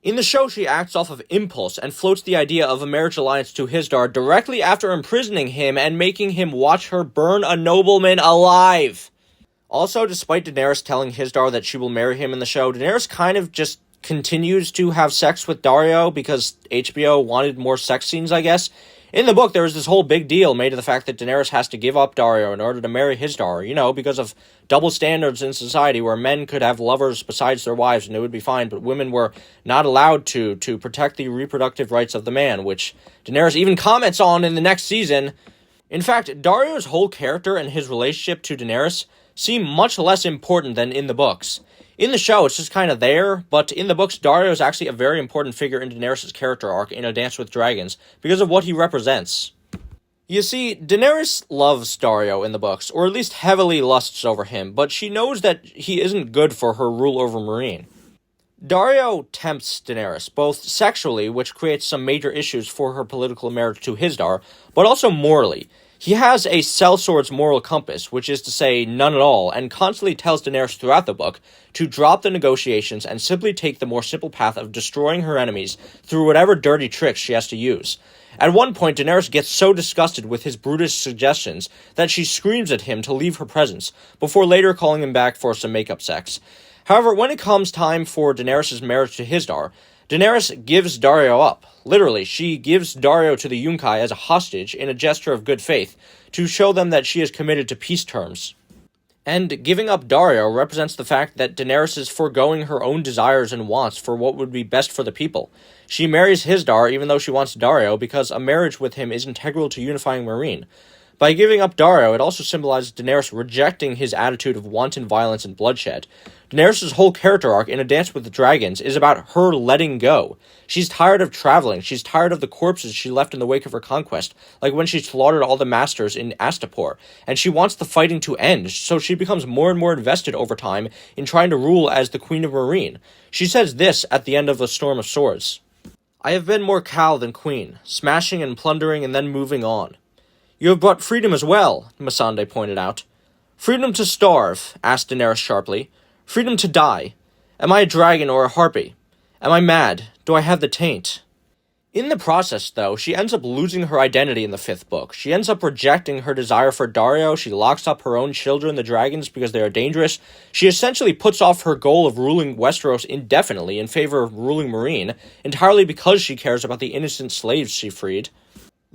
In the show, she acts off of impulse and floats the idea of a marriage alliance to Hizdahr directly after imprisoning him and making him watch her burn a nobleman alive. Also, despite Daenerys telling Hizdahr that she will marry him in the show, Daenerys kind of just continues to have sex with Daario because HBO wanted more sex scenes, I guess. In the book, there was this whole big deal made of the fact that Daenerys has to give up Daario in order to marry Hizdahr, because of double standards in society where men could have lovers besides their wives and it would be fine, but women were not allowed to protect the reproductive rights of the man, which Daenerys even comments on in the next season. In fact, Daario's whole character and his relationship to Daenerys seem much less important than in the books. In the show, it's just kind of there, but in the books, Daario is actually a very important figure in Daenerys' character arc in A Dance with Dragons because of what he represents. You see, Daenerys loves Daario in the books, or at least heavily lusts over him, but she knows that he isn't good for her rule over Meereen. Daario tempts Daenerys, both sexually, which creates some major issues for her political marriage to Hizdahr, but also morally. He has a sellsword's moral compass, which is to say none at all, and constantly tells Daenerys throughout the book to drop the negotiations and simply take the more simple path of destroying her enemies through whatever dirty tricks she has to use. At one point, Daenerys gets so disgusted with his brutish suggestions that she screams at him to leave her presence, before later calling him back for some makeup sex. However, when it comes time for Daenerys' marriage to Hizdahr, Daenerys gives Daario up. Literally, she gives Daario to the Yunkai as a hostage in a gesture of good faith, to show them that she is committed to peace terms. And giving up Daario represents the fact that Daenerys is foregoing her own desires and wants for what would be best for the people. She marries Hizdahr even though she wants Daario because a marriage with him is integral to unifying Meereen. By giving up Daario, it also symbolizes Daenerys rejecting his attitude of wanton violence and bloodshed. Daenerys' whole character arc in A Dance with the Dragons is about her letting go. She's tired of traveling, she's tired of the corpses she left in the wake of her conquest, like when she slaughtered all the masters in Astapor, and she wants the fighting to end, so she becomes more and more invested over time in trying to rule as the Queen of Meereen. She says this at the end of A Storm of Swords: "I have been more Khal than Queen, smashing and plundering and then moving on." "You have brought freedom as well," Missandei pointed out. "Freedom to starve?" asked Daenerys sharply. "Freedom to die? Am I a dragon or a harpy? Am I mad? Do I have the taint?" In the process, though, she ends up losing her identity in the 5th book. She ends up rejecting her desire for Daario, she locks up her own children, the dragons, because they are dangerous. She essentially puts off her goal of ruling Westeros indefinitely in favor of ruling Meereen, entirely because she cares about the innocent slaves she freed.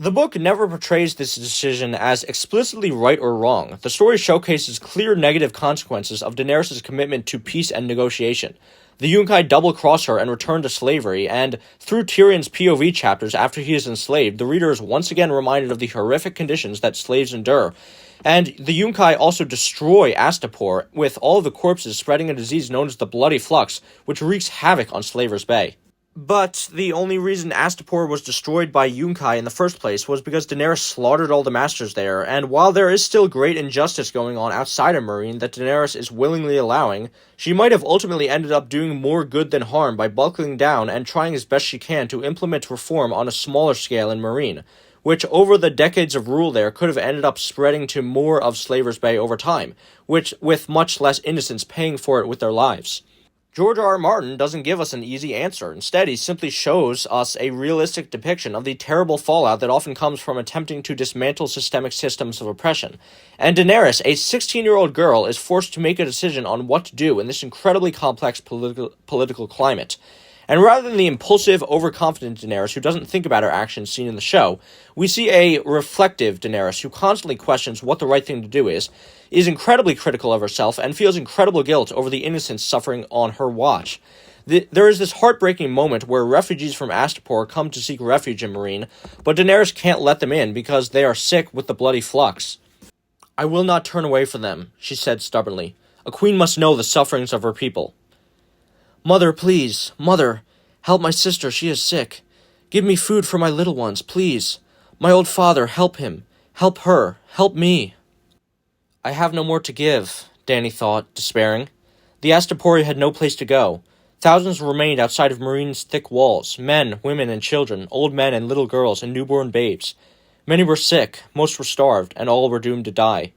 The book never portrays this decision as explicitly right or wrong. The story showcases clear negative consequences of Daenerys' commitment to peace and negotiation. The Yunkai double-cross her and return to slavery, and through Tyrion's POV chapters after he is enslaved, the reader is once again reminded of the horrific conditions that slaves endure. And the Yunkai also destroy Astapor, with all of the corpses spreading a disease known as the Bloody Flux, which wreaks havoc on Slaver's Bay. But the only reason Astapor was destroyed by Yunkai in the first place was because Daenerys slaughtered all the masters there, and while there is still great injustice going on outside of Meereen that Daenerys is willingly allowing, she might have ultimately ended up doing more good than harm by buckling down and trying as best she can to implement reform on a smaller scale in Meereen, which over the decades of rule there could have ended up spreading to more of Slaver's Bay over time, which with much less innocents paying for it with their lives. George R. R. Martin doesn't give us an easy answer. Instead, he simply shows us a realistic depiction of the terrible fallout that often comes from attempting to dismantle systemic systems of oppression. And Daenerys, a 16-year-old girl, is forced to make a decision on what to do in this incredibly complex political climate. And rather than the impulsive, overconfident Daenerys who doesn't think about her actions seen in the show, we see a reflective Daenerys who constantly questions what the right thing to do is incredibly critical of herself, and feels incredible guilt over the innocents suffering on her watch. There is this heartbreaking moment where refugees from Astapor come to seek refuge in Meereen, but Daenerys can't let them in because they are sick with the bloody flux. "I will not turn away from them," she said stubbornly. "A queen must know the sufferings of her people." "Mother, please. Mother, help my sister, she is sick. Give me food for my little ones, please. My old father, help him. Help her. Help me." "I have no more to give," Dany thought, despairing. The Astapori had no place to go. Thousands remained outside of Meereen's thick walls, men, women, and children, old men and little girls, and newborn babes. Many were sick, most were starved, and all were doomed to die.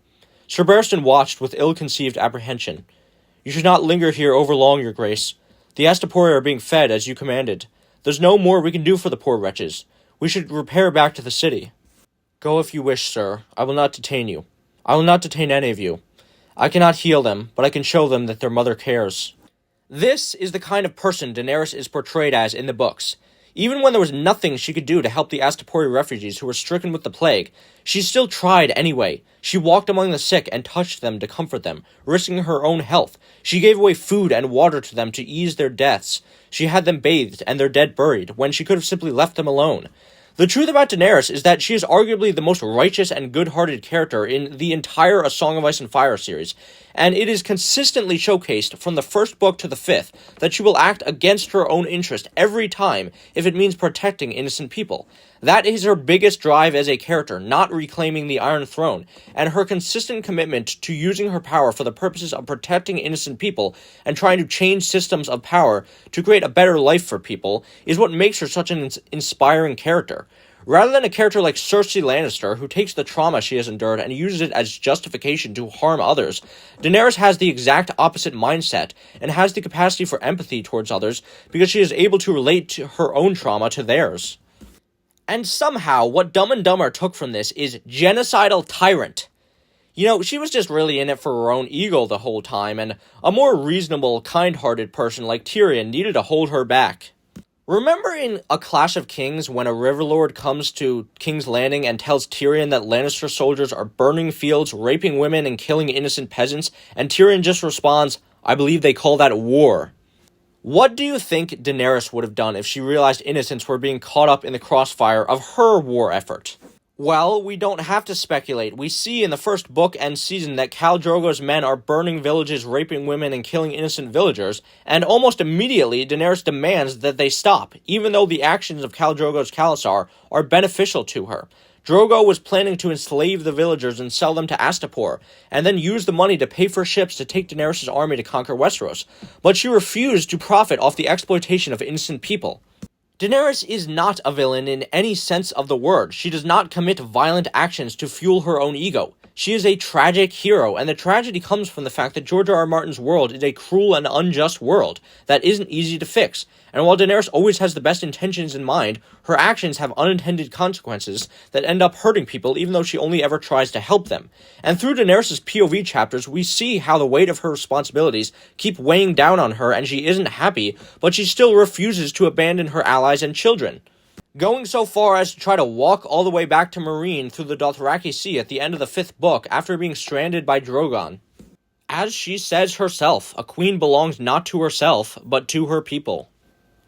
Sir Barristan watched with ill-conceived apprehension. "You should not linger here overlong, your grace. The Astapori are being fed, as you commanded. There's no more we can do for the poor wretches. We should repair back to the city." "Go if you wish, sir. I will not detain you. I will not detain any of you. I cannot heal them, but I can show them that their mother cares." This is the kind of person Daenerys is portrayed as in the books. Even when there was nothing she could do to help the Astapori refugees who were stricken with the plague, she still tried anyway. She walked among the sick and touched them to comfort them, risking her own health. She gave away food and water to them to ease their deaths. She had them bathed and their dead buried, when she could have simply left them alone. The truth about Daenerys is that she is arguably the most righteous and good-hearted character in the entire A Song of Ice and Fire series, and it is consistently showcased from the first book to the fifth that she will act against her own interest every time if it means protecting innocent people. That is her biggest drive as a character, not reclaiming the Iron Throne, and her consistent commitment to using her power for the purposes of protecting innocent people and trying to change systems of power to create a better life for people is what makes her such an inspiring character. Rather than a character like Cersei Lannister, who takes the trauma she has endured and uses it as justification to harm others, Daenerys has the exact opposite mindset and has the capacity for empathy towards others because she is able to relate to her own trauma to theirs. And somehow, what Dumb and Dumber took from this is genocidal tyrant. You know, she was just really in it for her own ego the whole time, and a more reasonable, kind-hearted person like Tyrion needed to hold her back. Remember in A Clash of Kings when a Riverlord comes to King's Landing and tells Tyrion that Lannister soldiers are burning fields, raping women, and killing innocent peasants, and Tyrion just responds, "I believe they call that war." What do you think Daenerys would have done if she realized innocents were being caught up in the crossfire of her war effort? Well, we don't have to speculate. We see in the first book and season that Khal Drogo's men are burning villages, raping women, and killing innocent villagers, and almost immediately Daenerys demands that they stop, even though the actions of Khal Drogo's Khalasar are beneficial to her. Drogo was planning to enslave the villagers and sell them to Astapor, and then use the money to pay for ships to take Daenerys' army to conquer Westeros, but she refused to profit off the exploitation of innocent people. Daenerys is not a villain in any sense of the word. She does not commit violent actions to fuel her own ego. She is a tragic hero, and the tragedy comes from the fact that George R. R. Martin's world is a cruel and unjust world that isn't easy to fix. And while Daenerys always has the best intentions in mind, her actions have unintended consequences that end up hurting people even though she only ever tries to help them. And through Daenerys' POV chapters, we see how the weight of her responsibilities keep weighing down on her and she isn't happy, but she still refuses to abandon her allies and children. going so far as to try to walk all the way back to Meereen through the Dothraki Sea at the end of the 5th book after being stranded by Drogon. As she says herself, a queen belongs not to herself, but to her people.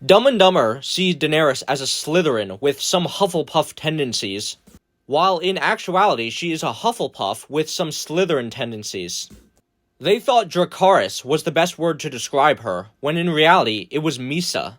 Dumb and Dumber sees Daenerys as a Slytherin with some Hufflepuff tendencies, while in actuality she is a Hufflepuff with some Slytherin tendencies. They thought Dracarys was the best word to describe her, when in reality it was Misa.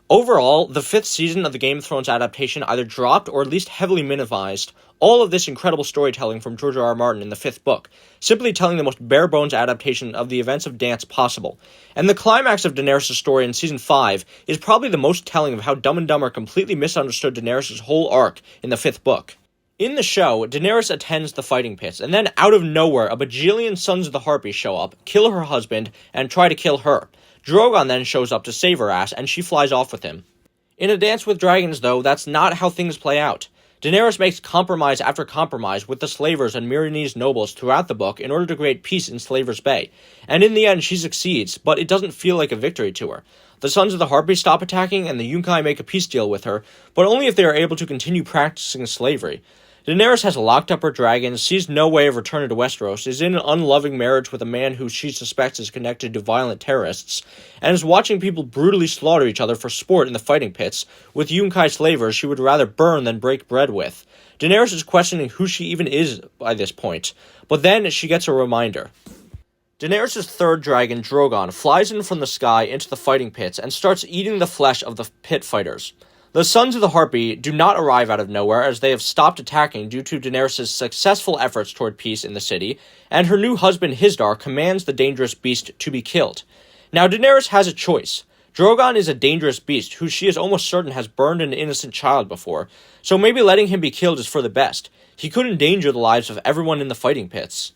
Overall, the 5th season of the Game of Thrones adaptation either dropped or at least heavily minimized all of this incredible storytelling from George R. R. Martin in the 5th book, simply telling the most bare-bones adaptation of the events of Dance possible. And the climax of Daenerys' story in Season 5 is probably the most telling of how Dumb and Dumber completely misunderstood Daenerys' whole arc in the 5th book. In the show, Daenerys attends the fighting pits, and then out of nowhere, a bajillion Sons of the Harpies show up, kill her husband, and try to kill her. Drogon then shows up to save her ass, and she flies off with him. In A Dance with Dragons, though, that's not how things play out. Daenerys makes compromise after compromise with the slavers and Meereenese nobles throughout the book in order to create peace in Slaver's Bay, and in the end she succeeds, but it doesn't feel like a victory to her. The Sons of the Harpies stop attacking, and the Yunkai make a peace deal with her, but only if they are able to continue practicing slavery. Daenerys has locked up her dragons, sees no way of returning to Westeros, is in an unloving marriage with a man who she suspects is connected to violent terrorists, and is watching people brutally slaughter each other for sport in the fighting pits, with Yunkai slavers she would rather burn than break bread with. Daenerys is questioning who she even is by this point, but then she gets a reminder. Daenerys' 3rd dragon, Drogon, flies in from the sky into the fighting pits and starts eating the flesh of the pit fighters. The Sons of the Harpy do not arrive out of nowhere, as they have stopped attacking due to Daenerys' successful efforts toward peace in the city, and her new husband Hizdahr commands the dangerous beast to be killed. Now Daenerys has a choice. Drogon is a dangerous beast who she is almost certain has burned an innocent child before, so maybe letting him be killed is for the best. He could endanger the lives of everyone in the fighting pits.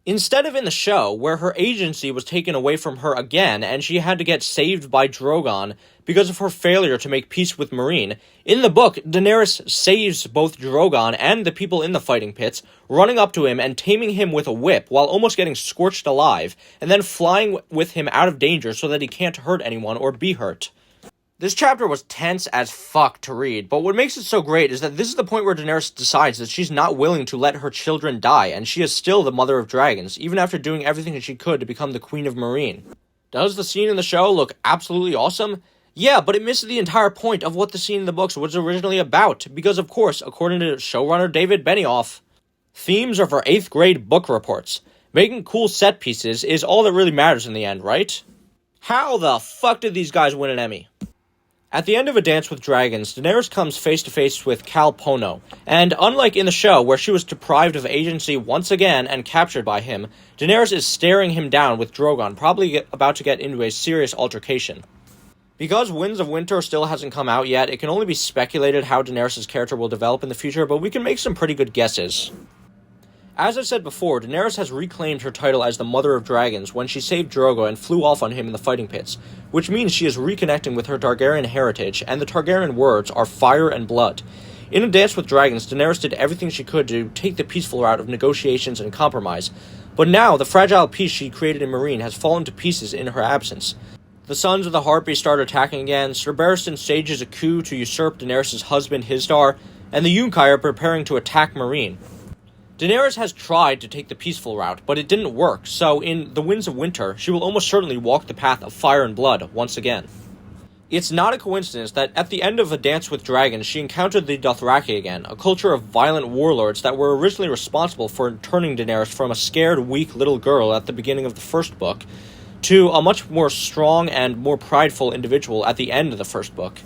Instead of in the show, where her agency was taken away from her again and she had to get saved by Drogon because of her failure to make peace with Meereen, in the book, Daenerys saves both Drogon and the people in the fighting pits, running up to him and taming him with a whip while almost getting scorched alive, and then flying with him out of danger so that he can't hurt anyone or be hurt. This chapter was tense as fuck to read, but what makes it so great is that this is the point where Daenerys decides that she's not willing to let her children die, and she is still the mother of dragons, even after doing everything that she could to become the Queen of Meereen. Does the scene in the show look absolutely awesome? Yeah, but it misses the entire point of what the scene in the books was originally about, because of course, according to showrunner David Benioff, themes are for 8th grade book reports. Making cool set pieces is all that really matters in the end, right? How the fuck did these guys win an Emmy? At the end of A Dance with Dragons, Daenerys comes face-to-face with Cal Pono, and unlike in the show, where she was deprived of agency once again and captured by him, Daenerys is staring him down with Drogon, probably about to get into a serious altercation. Because Winds of Winter still hasn't come out yet, it can only be speculated how Daenerys' character will develop in the future, but we can make some pretty good guesses. As I said before, Daenerys has reclaimed her title as the Mother of Dragons when she saved Drogo and flew off on him in the fighting pits, which means she is reconnecting with her Targaryen heritage, and the Targaryen words are fire and blood. In A Dance with Dragons, Daenerys did everything she could to take the peaceful route of negotiations and compromise, but now the fragile peace she created in Meereen has fallen to pieces in her absence. The Sons of the Harpies start attacking again, Sir Barristan stages a coup to usurp Daenerys' husband Hizdahr, and the Yunkai are preparing to attack Meereen. Daenerys has tried to take the peaceful route, but it didn't work, so in The Winds of Winter, she will almost certainly walk the path of fire and blood once again. It's not a coincidence that at the end of A Dance with Dragons, she encountered the Dothraki again, a culture of violent warlords that were originally responsible for turning Daenerys from a scared, weak little girl at the beginning of the first book to a much more strong and more prideful individual at the end of the first book.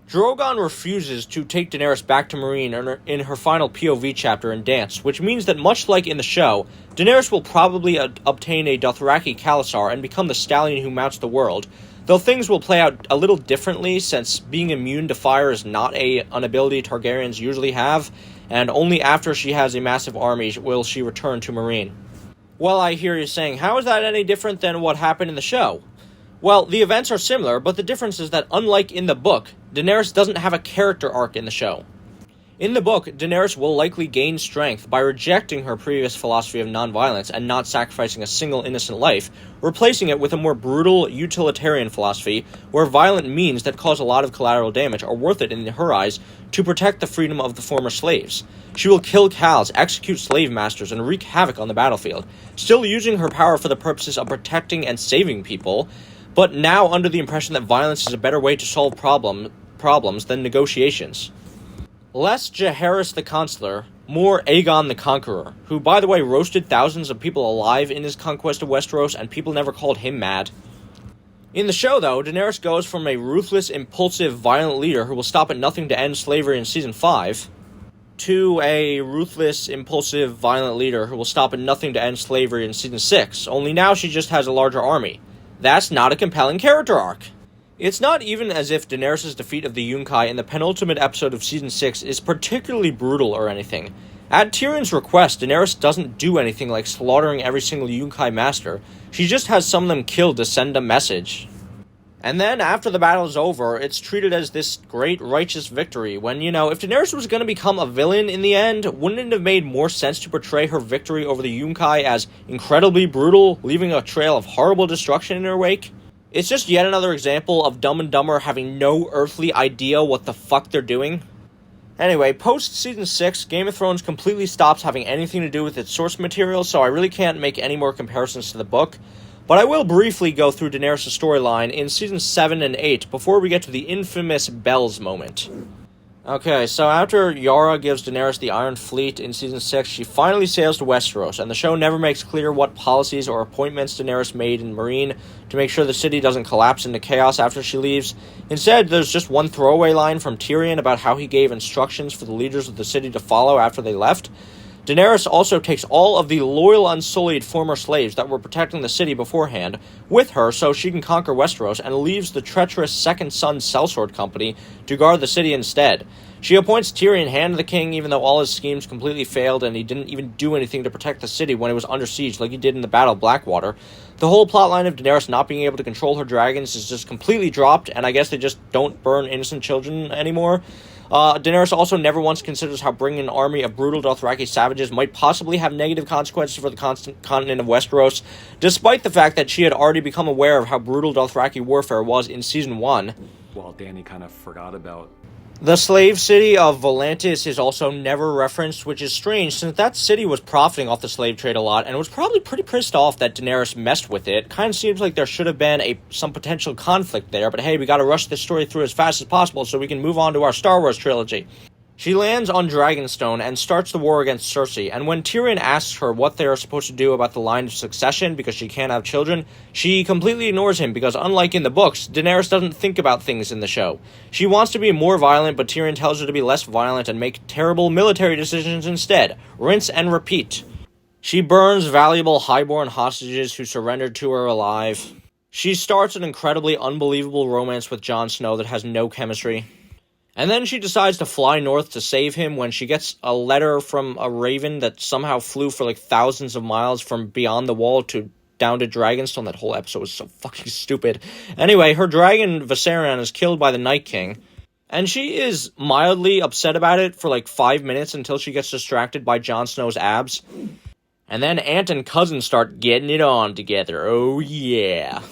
Drogon refuses to take Daenerys back to Meereen in her final POV chapter in Dance, which means that much like in the show, Daenerys will probably obtain a Dothraki Khalasar and become the stallion who mounts the world, though things will play out a little differently since being immune to fire is not an ability Targaryens usually have, and only after she has a massive army will she return to Meereen. Well, I hear you saying, how is that any different than what happened in the show? Well, the events are similar, but the difference is that unlike in the book, Daenerys doesn't have a character arc in the show. In the book, Daenerys will likely gain strength by rejecting her previous philosophy of nonviolence and not sacrificing a single innocent life, replacing it with a more brutal, utilitarian philosophy where violent means that cause a lot of collateral damage are worth it in her eyes to protect the freedom of the former slaves. She will kill cows, execute slave masters, and wreak havoc on the battlefield, still using her power for the purposes of protecting and saving people, but now under the impression that violence is a better way to solve problems than negotiations. Less Jaehaerys the Consular, more Aegon the Conqueror, who, by the way, roasted thousands of people alive in his conquest of Westeros, and people never called him mad. In the show, though, Daenerys goes from a ruthless, impulsive, violent leader who will stop at nothing to end slavery in Season 5, to a ruthless, impulsive, violent leader who will stop at nothing to end slavery in Season 6, only now she just has a larger army. That's not a compelling character arc. It's not even as if Daenerys' defeat of the Yunkai in the penultimate episode of Season 6 is particularly brutal or anything. At Tyrion's request, Daenerys doesn't do anything like slaughtering every single Yunkai master. She just has some of them killed to send a message. And then, after the battle is over, it's treated as this great righteous victory, when, if Daenerys was going to become a villain in the end, wouldn't it have made more sense to portray her victory over the Yunkai as incredibly brutal, leaving a trail of horrible destruction in her wake? It's just yet another example of Dumb and Dumber having no earthly idea what the fuck they're doing. Anyway, post-Season 6, Game of Thrones completely stops having anything to do with its source material, so I really can't make any more comparisons to the book. But I will briefly go through Daenerys' storyline in Seasons 7 and 8 before we get to the infamous Bells moment. Okay, so after Jorah gives Daenerys the Iron Fleet in Season 6, she finally sails to Westeros, and the show never makes clear what policies or appointments Daenerys made in Meereen to make sure the city doesn't collapse into chaos after she leaves. Instead, there's just one throwaway line from Tyrion about how he gave instructions for the leaders of the city to follow after they left. Daenerys also takes all of the loyal, unsullied former slaves that were protecting the city beforehand with her so she can conquer Westeros, and leaves the treacherous Second Son Sellsword Company to guard the city instead. She appoints Tyrion Hand of the King, even though all his schemes completely failed and he didn't even do anything to protect the city when it was under siege like he did in the Battle of Blackwater. The whole plotline of Daenerys not being able to control her dragons is just completely dropped, and I guess they just don't burn innocent children anymore. Daenerys also never once considers how bringing an army of brutal Dothraki savages might possibly have negative consequences for the continent of Westeros, despite the fact that she had already become aware of how brutal Dothraki warfare was in Season 1. Well, Dany kind of forgot about... The slave city of Volantis is also never referenced, which is strange since that city was profiting off the slave trade a lot and was probably pretty pissed off that Daenerys messed with it. Kind of seems like there should have been some potential conflict there, but hey, we gotta rush this story through as fast as possible so we can move on to our Star Wars trilogy. She lands on Dragonstone and starts the war against Cersei, and when Tyrion asks her what they are supposed to do about the line of succession because she can't have children, she completely ignores him because, unlike in the books, Daenerys doesn't think about things in the show. She wants to be more violent, but Tyrion tells her to be less violent and make terrible military decisions instead. Rinse and repeat. She burns valuable highborn hostages who surrendered to her alive. She starts an incredibly unbelievable romance with Jon Snow that has no chemistry. And then she decides to fly north to save him when she gets a letter from a raven that somehow flew for like thousands of miles from beyond the wall down to Dragonstone. That whole episode was so fucking stupid. Anyway, her dragon Viserion is killed by the Night King, and she is mildly upset about it for like 5 minutes until she gets distracted by Jon Snow's abs. And then aunt and cousin start getting it on together. Oh yeah.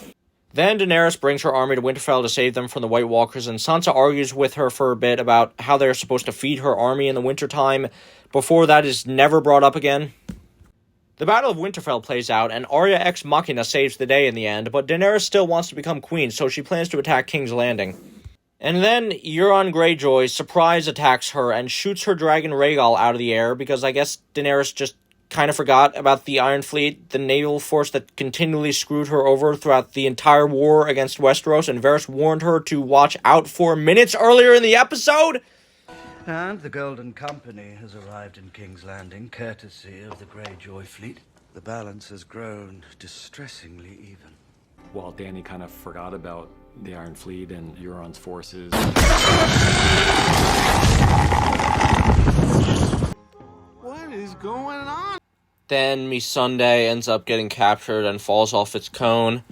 Then Daenerys brings her army to Winterfell to save them from the White Walkers, and Sansa argues with her for a bit about how they're supposed to feed her army in the wintertime, before that is never brought up again. The Battle of Winterfell plays out, and Arya Ex Machina saves the day in the end, but Daenerys still wants to become queen, so she plans to attack King's Landing. And then Euron Greyjoy surprise attacks her and shoots her dragon Rhaegal out of the air, because I guess Daenerys just kind of forgot about the Iron Fleet, the naval force that continually screwed her over throughout the entire war against Westeros, and Varys warned her to watch out for minutes earlier in the episode? And the Golden Company has arrived in King's Landing, courtesy of the Greyjoy fleet. The balance has grown distressingly even. Well, Dany kind of forgot about the Iron Fleet and Euron's forces. What is going on? Then Missandei ends up getting captured and falls off its cone.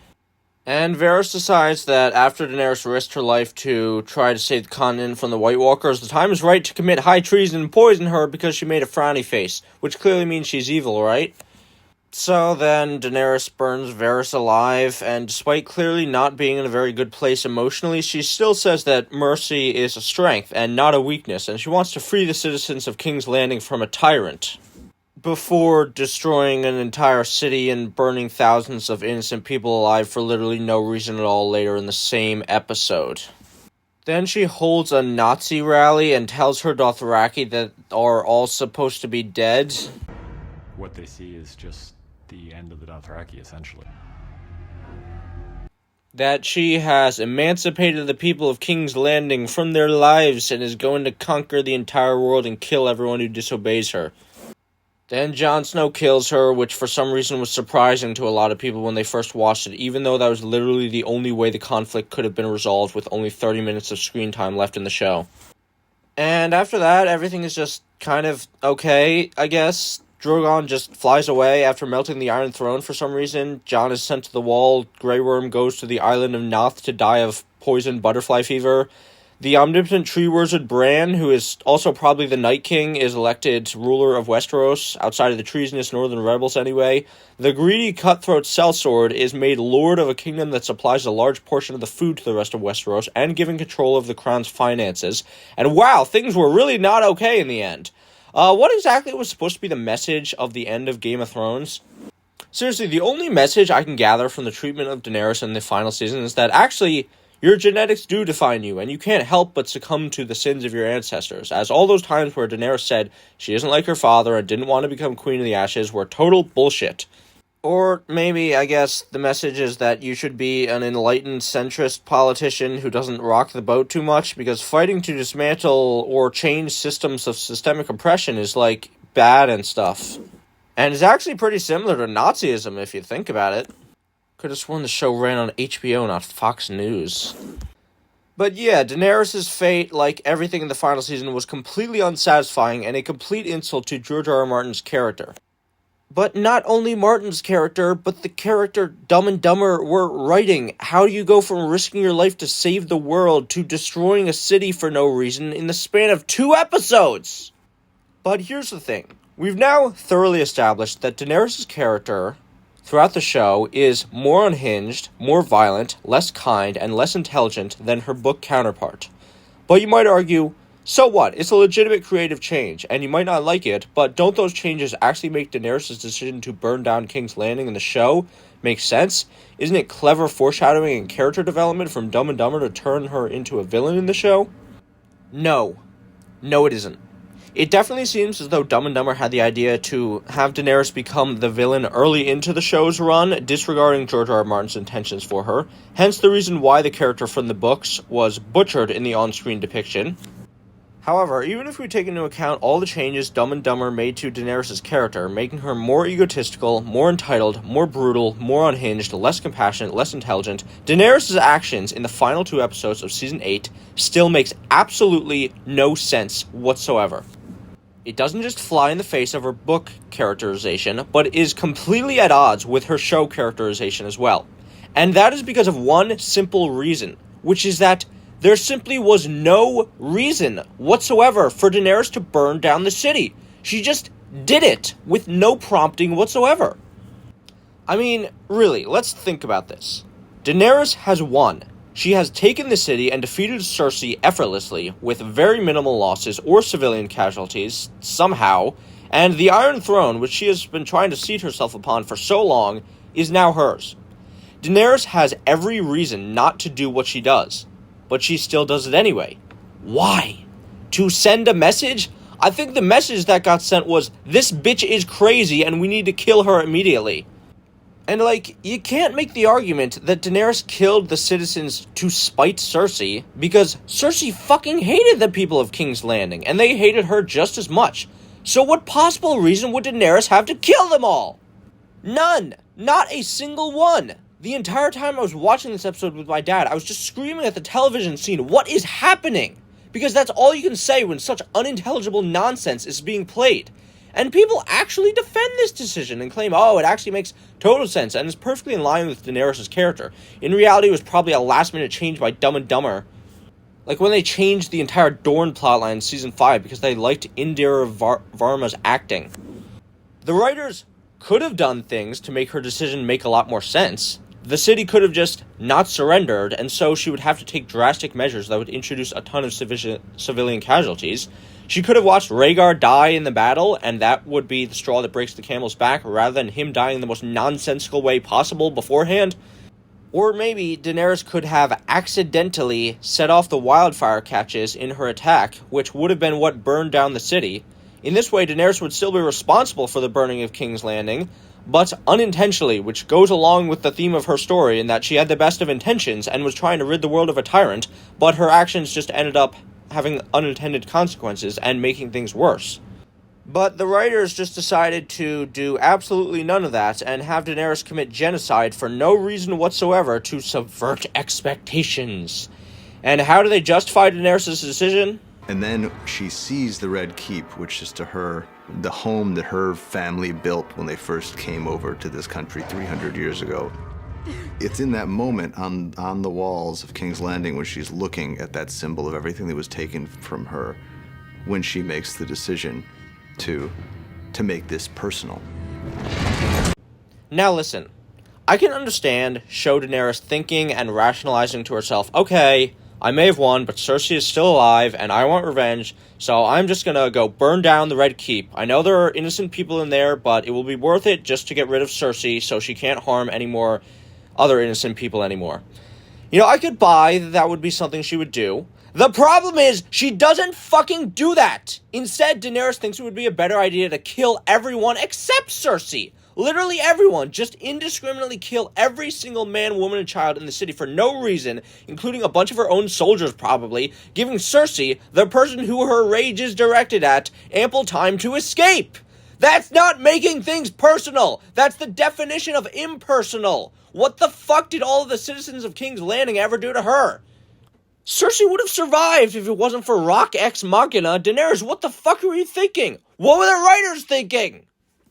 And Varys decides that after Daenerys risked her life to try to save the continent from the White Walkers, the time is right to commit high treason and poison her because she made a frowny face, which clearly means she's evil, right? So then Daenerys burns Varys alive, and despite clearly not being in a very good place emotionally, she still says that mercy is a strength and not a weakness, and she wants to free the citizens of King's Landing from a tyrant, before destroying an entire city and burning thousands of innocent people alive for literally no reason at all later in the same episode. Then she holds a Nazi rally and tells her Dothraki that are all supposed to be dead. What they see is just the end of the Dothraki, essentially. That she has emancipated the people of King's Landing from their lives and is going to conquer the entire world and kill everyone who disobeys her. Then Jon Snow kills her, which for some reason was surprising to a lot of people when they first watched it, even though that was literally the only way the conflict could have been resolved with only 30 minutes of screen time left in the show. And after that, everything is just kind of okay, I guess. Drogon just flies away after melting the Iron Throne for some reason. Jon is sent to the Wall. Grey Worm goes to the island of Noth to die of poison butterfly fever. The omnipotent tree wizard Bran, who is also probably the Night King, is elected ruler of Westeros, outside of the treasonous northern rebels anyway. The greedy cutthroat sellsword is made lord of a kingdom that supplies a large portion of the food to the rest of Westeros, and given control of the crown's finances. And wow, things were really not okay in the end. What exactly was supposed to be the message of the end of Game of Thrones? Seriously, the only message I can gather from the treatment of Daenerys in the final season is that actually, your genetics do define you, and you can't help but succumb to the sins of your ancestors, as all those times where Daenerys said she isn't like her father and didn't want to become Queen of the Ashes were total bullshit. Or maybe, I guess, the message is that you should be an enlightened centrist politician who doesn't rock the boat too much, because fighting to dismantle or change systems of systemic oppression is, like, bad and stuff. And it's actually pretty similar to Nazism if you think about it. Could have sworn the show ran on HBO, not Fox News. But yeah, Daenerys' fate, like everything in the final season, was completely unsatisfying and a complete insult to George R. R. Martin's character. But not only Martin's character, but the character Dumb and Dumber were writing. How do you go from risking your life to save the world to destroying a city for no reason in the span of 2 episodes? But here's the thing. We've now thoroughly established that Daenerys' character throughout the show is more unhinged, more violent, less kind, and less intelligent than her book counterpart. But you might argue, so what? It's a legitimate creative change, and you might not like it, but don't those changes actually make Daenerys' decision to burn down King's Landing in the show make sense? Isn't it clever foreshadowing and character development from Dumb and Dumber to turn her into a villain in the show? No. No, it isn't. It definitely seems as though Dumb and Dumber had the idea to have Daenerys become the villain early into the show's run, disregarding George R. R. Martin's intentions for her, hence the reason why the character from the books was butchered in the on-screen depiction. However, even if we take into account all the changes Dumb and Dumber made to Daenerys' character, making her more egotistical, more entitled, more brutal, more unhinged, less compassionate, less intelligent, Daenerys' actions in the final 2 episodes of Season 8 still makes absolutely no sense whatsoever. It doesn't just fly in the face of her book characterization, but is completely at odds with her show characterization as well. And that is because of one simple reason, which is that there simply was no reason whatsoever for Daenerys to burn down the city. She just did it with no prompting whatsoever. I mean, really, let's think about this. Daenerys has won. She has taken the city and defeated Cersei effortlessly, with very minimal losses or civilian casualties, somehow, and the Iron Throne, which she has been trying to seat herself upon for so long, is now hers. Daenerys has every reason not to do what she does, but she still does it anyway. Why? To send a message? I think the message that got sent was, this bitch is crazy and we need to kill her immediately. And, you can't make the argument that Daenerys killed the citizens to spite Cersei, because Cersei fucking hated the people of King's Landing, and they hated her just as much. So what possible reason would Daenerys have to kill them all? None! Not a single one! The entire time I was watching this episode with my dad, I was just screaming at the television scene, what is happening? Because that's all you can say when such unintelligible nonsense is being played. And people actually defend this decision and claim, oh, it actually makes total sense and is perfectly in line with Daenerys' character. In reality, it was probably a last-minute change by Dumb and Dumber. Like when they changed the entire Dorne plotline in Season 5 because they liked Indira Varma's acting. The writers could have done things to make her decision make a lot more sense. The city could have just not surrendered, and so she would have to take drastic measures that would introduce a ton of civilian casualties. She could have watched Rhaegar die in the battle, and that would be the straw that breaks the camel's back, rather than him dying the most nonsensical way possible beforehand. Or maybe Daenerys could have accidentally set off the wildfire catches in her attack, which would have been what burned down the city. In this way, Daenerys would still be responsible for the burning of King's Landing, but unintentionally, which goes along with the theme of her story in that she had the best of intentions and was trying to rid the world of a tyrant, but her actions just ended up having unintended consequences and making things worse. But the writers just decided to do absolutely none of that and have Daenerys commit genocide for no reason whatsoever to subvert expectations. And how do they justify Daenerys' decision? And then she sees the Red Keep, which is to her the home that her family built when they first came over to this country 300 years ago. It's in that moment on the walls of King's Landing when she's looking at that symbol of everything that was taken from her when she makes the decision to make this personal. Now listen, I can understand show Daenerys thinking and rationalizing to herself, okay, I may have won, but Cersei is still alive, and I want revenge, so I'm just gonna go burn down the Red Keep. I know there are innocent people in there, but it will be worth it just to get rid of Cersei so she can't harm any more other innocent people anymore. You know, I could buy that would be something she would do. The problem is, she doesn't fucking do that! Instead, Daenerys thinks it would be a better idea to kill everyone except Cersei. Literally everyone, just indiscriminately kill every single man, woman, and child in the city for no reason, including a bunch of her own soldiers probably, giving Cersei, the person who her rage is directed at, ample time to escape. That's not making things personal. That's the definition of impersonal. What the fuck did all of the citizens of King's Landing ever do to her? Cersei would have survived if it wasn't for Rock Ex Machina. Daenerys, what the fuck were you thinking? What were the writers thinking?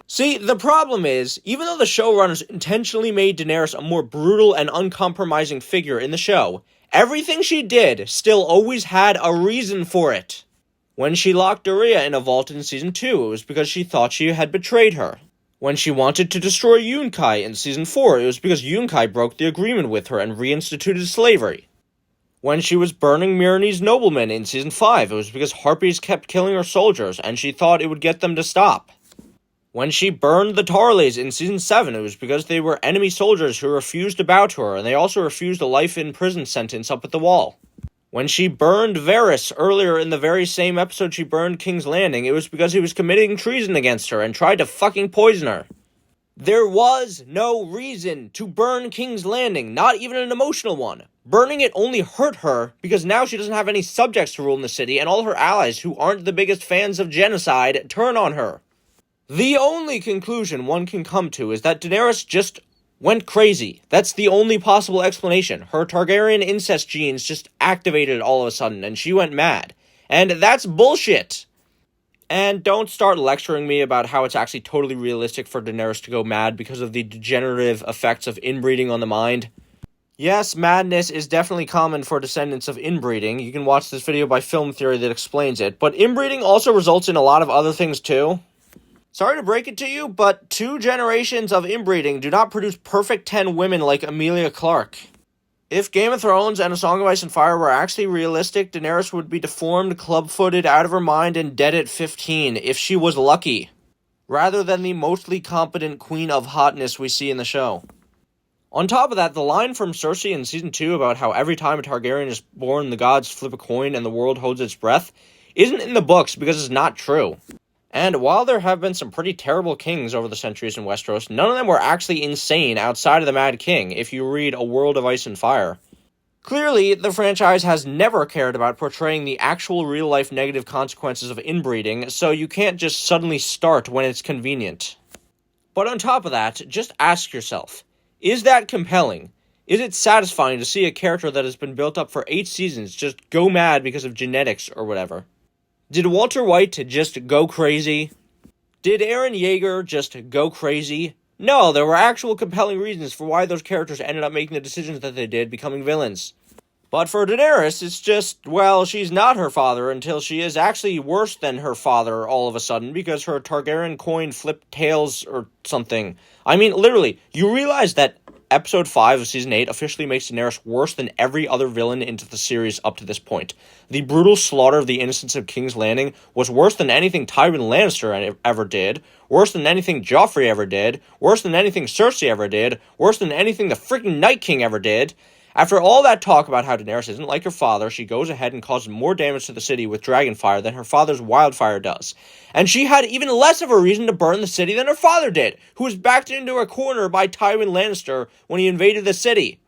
See, the problem is, even though the showrunners intentionally made Daenerys a more brutal and uncompromising figure in the show, everything she did still always had a reason for it. When she locked Doria in a vault in Season 2, it was because she thought she had betrayed her. When she wanted to destroy Yunkai in Season 4, it was because Yunkai broke the agreement with her and reinstituted slavery. When she was burning Meereen's noblemen in Season 5, it was because Harpies kept killing her soldiers, and she thought it would get them to stop. When she burned the Tarleys in Season 7, it was because they were enemy soldiers who refused to bow to her, and they also refused a life-in-prison sentence up at the Wall. When she burned Varys earlier in the very same episode she burned King's Landing, it was because he was committing treason against her and tried to fucking poison her. There was no reason to burn King's Landing, not even an emotional one. Burning it only hurt her because now she doesn't have any subjects to rule in the city, and all her allies, who aren't the biggest fans of genocide, turn on her. The only conclusion one can come to is that Daenerys just went crazy. That's the only possible explanation. Her Targaryen incest genes just activated all of a sudden, and she went mad. And that's bullshit! And don't start lecturing me about how it's actually totally realistic for Daenerys to go mad because of the degenerative effects of inbreeding on the mind. Yes, madness is definitely common for descendants of inbreeding. You can watch this video by Film Theory that explains it. But inbreeding also results in a lot of other things too. Sorry to break it to you, but 2 generations of inbreeding do not produce perfect 10 women like Emilia Clarke. If Game of Thrones and A Song of Ice and Fire were actually realistic, Daenerys would be deformed, club-footed, out of her mind, and dead at 15, if she was lucky, rather than the mostly competent queen of hotness we see in the show. On top of that, the line from Cersei in Season 2 about how every time a Targaryen is born, the gods flip a coin and the world holds its breath, isn't in the books because it's not true. And while there have been some pretty terrible kings over the centuries in Westeros, none of them were actually insane outside of the Mad King, if you read A World of Ice and Fire. Clearly, the franchise has never cared about portraying the actual real-life negative consequences of inbreeding, so you can't just suddenly start when it's convenient. But on top of that, just ask yourself, is that compelling? Is it satisfying to see a character that has been built up for 8 seasons just go mad because of genetics or whatever? Did Walter White just go crazy? Did Eren Yeager just go crazy? No, there were actual compelling reasons for why those characters ended up making the decisions that they did, becoming villains. But for Daenerys, it's just, well, she's not her father until she is actually worse than her father all of a sudden because her Targaryen coin flipped tails or something. I mean, literally, you realize that Episode 5 of Season 8 officially makes Daenerys worse than every other villain into the series up to this point. The brutal slaughter of the innocents of King's Landing was worse than anything Tywin Lannister ever did, worse than anything Joffrey ever did, worse than anything Cersei ever did, worse than anything the freaking Night King ever did. After all that talk about how Daenerys isn't like her father, she goes ahead and causes more damage to the city with dragonfire than her father's wildfire does. And she had even less of a reason to burn the city than her father did, who was backed into a corner by Tywin Lannister when he invaded the city.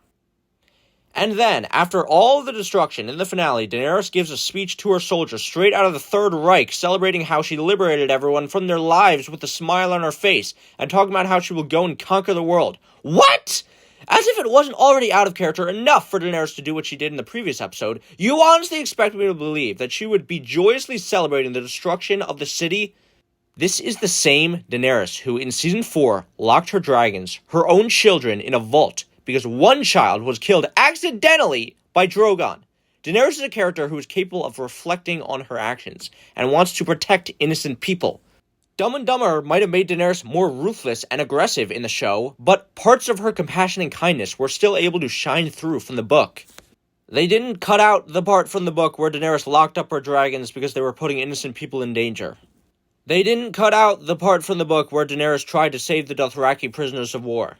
And then, after all of the destruction in the finale, Daenerys gives a speech to her soldiers straight out of the Third Reich, celebrating how she liberated everyone from their lives with a smile on her face, and talking about how she will go and conquer the world. What? As if it wasn't already out of character enough for Daenerys to do what she did in the previous episode, you honestly expect me to believe that she would be joyously celebrating the destruction of the city? This is the same Daenerys who, in Season 4, locked her dragons, her own children, in a vault because one child was killed accidentally by Drogon. Daenerys is a character who is capable of reflecting on her actions and wants to protect innocent people. Dumb and Dumber might have made Daenerys more ruthless and aggressive in the show, but parts of her compassion and kindness were still able to shine through from the book. They didn't cut out the part from the book where Daenerys locked up her dragons because they were putting innocent people in danger. They didn't cut out the part from the book where Daenerys tried to save the Dothraki prisoners of war.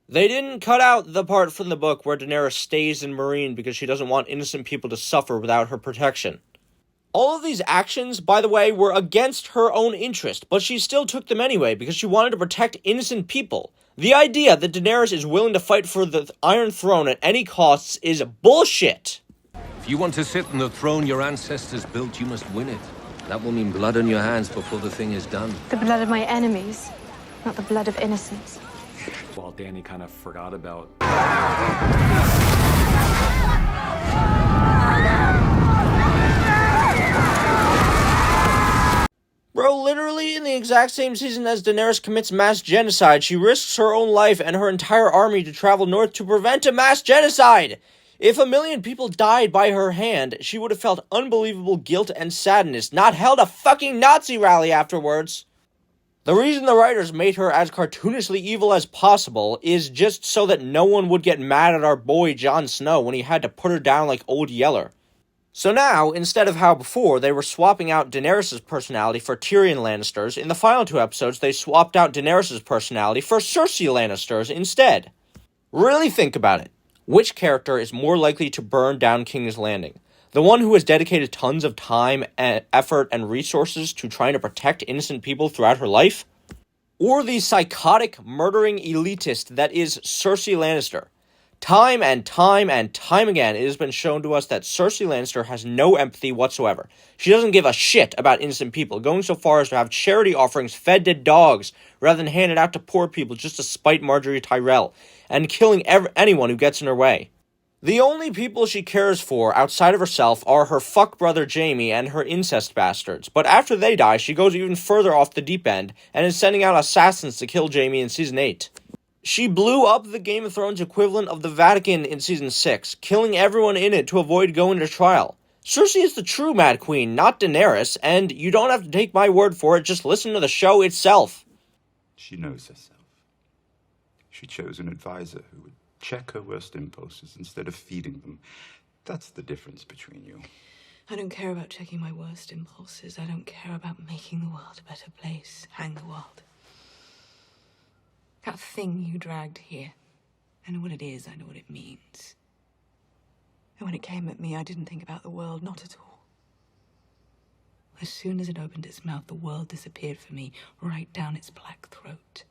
They didn't cut out the part from the book where Daenerys stays in Meereen because she doesn't want innocent people to suffer without her protection. All of these actions, by the way, were against her own interest, but she still took them anyway because she wanted to protect innocent people. The idea that Daenerys is willing to fight for the Iron Throne at any costs is bullshit. If you want to sit on the throne your ancestors built, you must win it. That will mean blood on your hands before the thing is done. The blood of my enemies, not the blood of innocents. Well, Dany kind of forgot about... Bro, literally in the exact same season as Daenerys commits mass genocide, she risks her own life and her entire army to travel north to prevent a mass genocide! If 1 million people died by her hand, she would have felt unbelievable guilt and sadness, not held a fucking Nazi rally afterwards. The reason the writers made her as cartoonishly evil as possible is just so that no one would get mad at our boy Jon Snow when he had to put her down like Old Yeller. So now, instead of how before they were swapping out Daenerys' personality for Tyrion Lannister's, in the final 2 episodes they swapped out Daenerys' personality for Cersei Lannister's instead. Really think about it. Which character is more likely to burn down King's Landing? The one who has dedicated tons of time, and effort, and resources to trying to protect innocent people throughout her life? Or the psychotic, murdering elitist that is Cersei Lannister? Time and time and time again, it has been shown to us that Cersei Lannister has no empathy whatsoever. She doesn't give a shit about innocent people, going so far as to have charity offerings fed to dogs rather than hand it out to poor people just to spite Marjorie Tyrell, and killing anyone who gets in her way. The only people she cares for outside of herself are her fuck brother Jaime and her incest bastards, but after they die, she goes even further off the deep end and is sending out assassins to kill Jaime in Season 8. She blew up the Game of Thrones equivalent of the Vatican in Season 6, killing everyone in it to avoid going to trial. Cersei is the true Mad Queen, not Daenerys, and you don't have to take my word for it, just listen to the show itself. She knows herself. She chose an advisor who would check her worst impulses instead of feeding them. That's the difference between you. I don't care about checking my worst impulses. I don't care about making the world a better place. Hang the world. That thing you dragged here. I know what it is, I know what it means. And when it came at me, I didn't think about the world, not at all. As soon as it opened its mouth, the world disappeared for me, right down its black throat.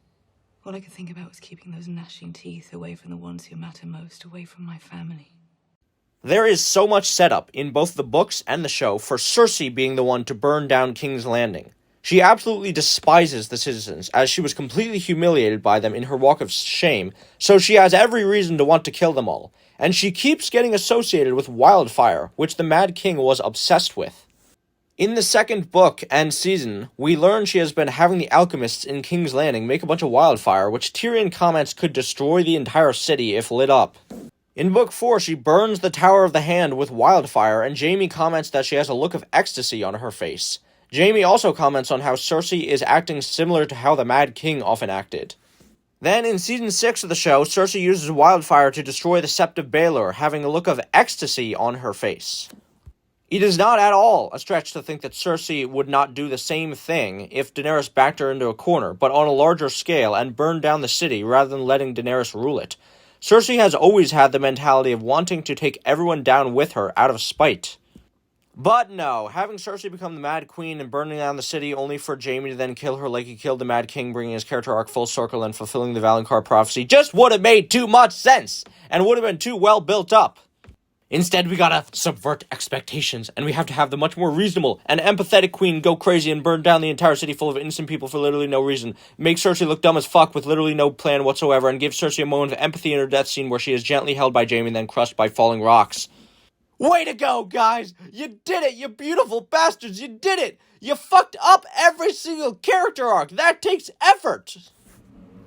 All I could think about was keeping those gnashing teeth away from the ones who matter most, away from my family. There is so much setup in both the books and the show for Cersei being the one to burn down King's Landing. She absolutely despises the citizens, as she was completely humiliated by them in her walk of shame, so she has every reason to want to kill them all. And she keeps getting associated with wildfire, which the Mad King was obsessed with. In the second book and season, we learn she has been having the alchemists in King's Landing make a bunch of wildfire, which Tyrion comments could destroy the entire city if lit up. In Book 4, she burns the Tower of the Hand with wildfire, and Jaime comments that she has a look of ecstasy on her face. Jaime also comments on how Cersei is acting similar to how the Mad King often acted. Then, in Season 6 of the show, Cersei uses wildfire to destroy the Sept of Baelor, having a look of ecstasy on her face. It is not at all a stretch to think that Cersei would not do the same thing if Daenerys backed her into a corner, but on a larger scale and burned down the city rather than letting Daenerys rule it. Cersei has always had the mentality of wanting to take everyone down with her out of spite. But no, having Cersei become the Mad Queen and burning down the city only for Jaime to then kill her like he killed the Mad King, bringing his character arc full circle and fulfilling the Valonqar prophecy just would have made too much sense and would have been too well built up. Instead, we gotta subvert expectations, and we have to have the much more reasonable and empathetic queen go crazy and burn down the entire city full of innocent people for literally no reason, make Cersei look dumb as fuck with literally no plan whatsoever, and give Cersei a moment of empathy in her death scene where she is gently held by Jaime and then crushed by falling rocks. Way to go, guys! You did it, you beautiful bastards! You did it! You fucked up every single character arc! That takes effort!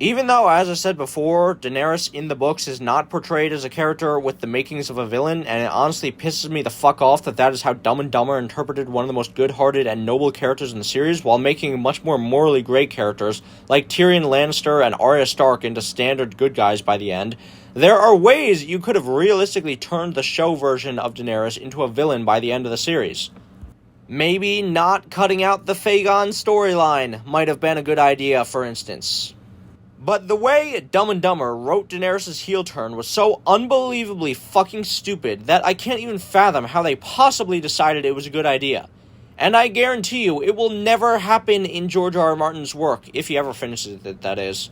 Even though, as I said before, Daenerys in the books is not portrayed as a character with the makings of a villain, and it honestly pisses me the fuck off that is how Dumb and Dumber interpreted one of the most good-hearted and noble characters in the series, while making much more morally gray characters like Tyrion Lannister and Arya Stark into standard good guys by the end. There are ways you could have realistically turned the show version of Daenerys into a villain by the end of the series. Maybe not cutting out the Fagon storyline might have been a good idea, for instance. But the way Dumb and Dumber wrote Daenerys' heel turn was so unbelievably fucking stupid that I can't even fathom how they possibly decided it was a good idea. And I guarantee you, it will never happen in George R. R. Martin's work, if he ever finishes it, that is.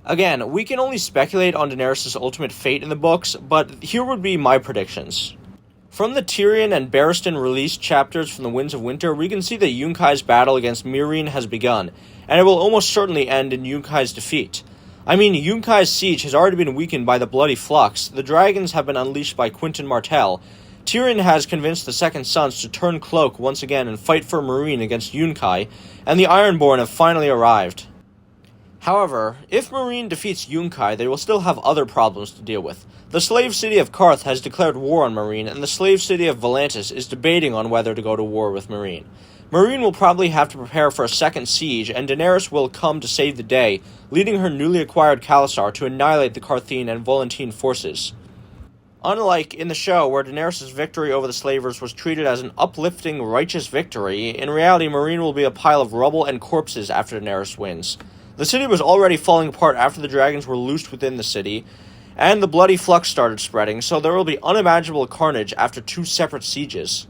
Again, we can only speculate on Daenerys' ultimate fate in the books, but here would be my predictions. From the Tyrion and Barristan released chapters from the Winds of Winter, we can see that Yunkai's battle against Meereen has begun, and it will almost certainly end in Yunkai's defeat. I mean, Yunkai's siege has already been weakened by the bloody flux, the dragons have been unleashed by Quentyn Martell, Tyrion has convinced the Second Sons to turn cloak once again and fight for Meereen against Yunkai, and the Ironborn have finally arrived. However, if Meereen defeats Yunkai, they will still have other problems to deal with. The slave city of Qarth has declared war on Meereen, and the slave city of Volantis is debating on whether to go to war with Meereen. Meereen will probably have to prepare for a second siege, and Daenerys will come to save the day, leading her newly acquired Khalasar to annihilate the Qarthine and Volantene forces. Unlike in the show, where Daenerys' victory over the slavers was treated as an uplifting, righteous victory, in reality Meereen will be a pile of rubble and corpses after Daenerys wins. The city was already falling apart after the dragons were loosed within the city, and the bloody flux started spreading, so there will be unimaginable carnage after 2 separate sieges.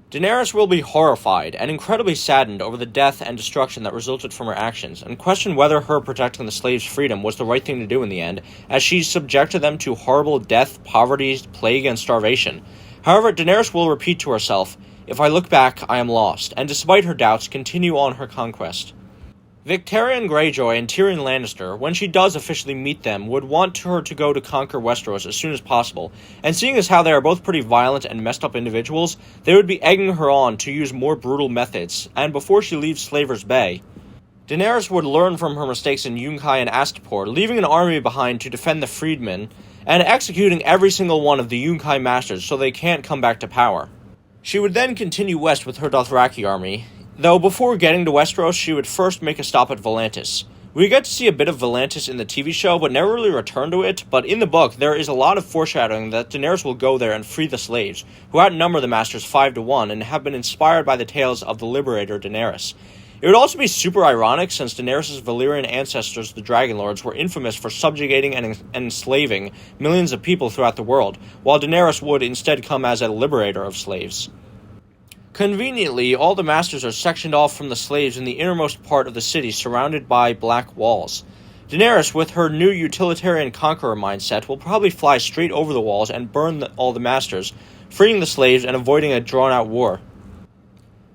Daenerys will be horrified and incredibly saddened over the death and destruction that resulted from her actions, and question whether her protecting the slaves' freedom was the right thing to do in the end, as she subjected them to horrible death, poverty, plague, and starvation. However, Daenerys will repeat to herself, "If I look back, I am lost," and despite her doubts, continue on her conquest. Victarion Greyjoy and Tyrion Lannister, when she does officially meet them, would want her to go to conquer Westeros as soon as possible, and seeing as how they are both pretty violent and messed up individuals, they would be egging her on to use more brutal methods, and before she leaves Slaver's Bay, Daenerys would learn from her mistakes in Yunkai and Astapor, leaving an army behind to defend the freedmen, and executing every single one of the Yunkai masters so they can't come back to power. She would then continue west with her Dothraki army, though before getting to Westeros, she would first make a stop at Volantis. We get to see a bit of Volantis in the TV show, but never really return to it, but in the book, there is a lot of foreshadowing that Daenerys will go there and free the slaves, who outnumber the Masters 5-1 and have been inspired by the tales of the liberator Daenerys. It would also be super ironic, since Daenerys' Valyrian ancestors, the Dragonlords, were infamous for subjugating and enslaving millions of people throughout the world, while Daenerys would instead come as a liberator of slaves. Conveniently, all the masters are sectioned off from the slaves in the innermost part of the city, surrounded by black walls. Daenerys, with her new utilitarian conqueror mindset, will probably fly straight over the walls and burn all the masters, freeing the slaves and avoiding a drawn-out war.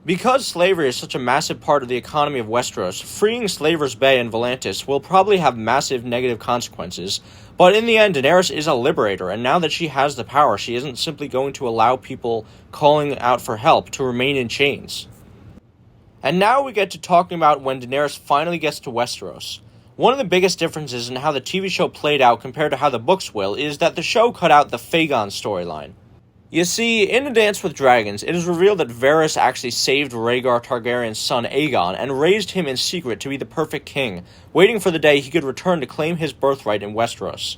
Because slavery is such a massive part of the economy of Westeros, freeing Slaver's Bay and Volantis will probably have massive negative consequences, but in the end, Daenerys is a liberator, and now that she has the power, she isn't simply going to allow people calling out for help to remain in chains. And now we get to talking about when Daenerys finally gets to Westeros. One of the biggest differences in how the TV show played out compared to how the books will is that the show cut out the Phaegon storyline. You see, in A Dance with Dragons, it is revealed that Varys actually saved Rhaegar Targaryen's son Aegon and raised him in secret to be the perfect king, waiting for the day he could return to claim his birthright in Westeros.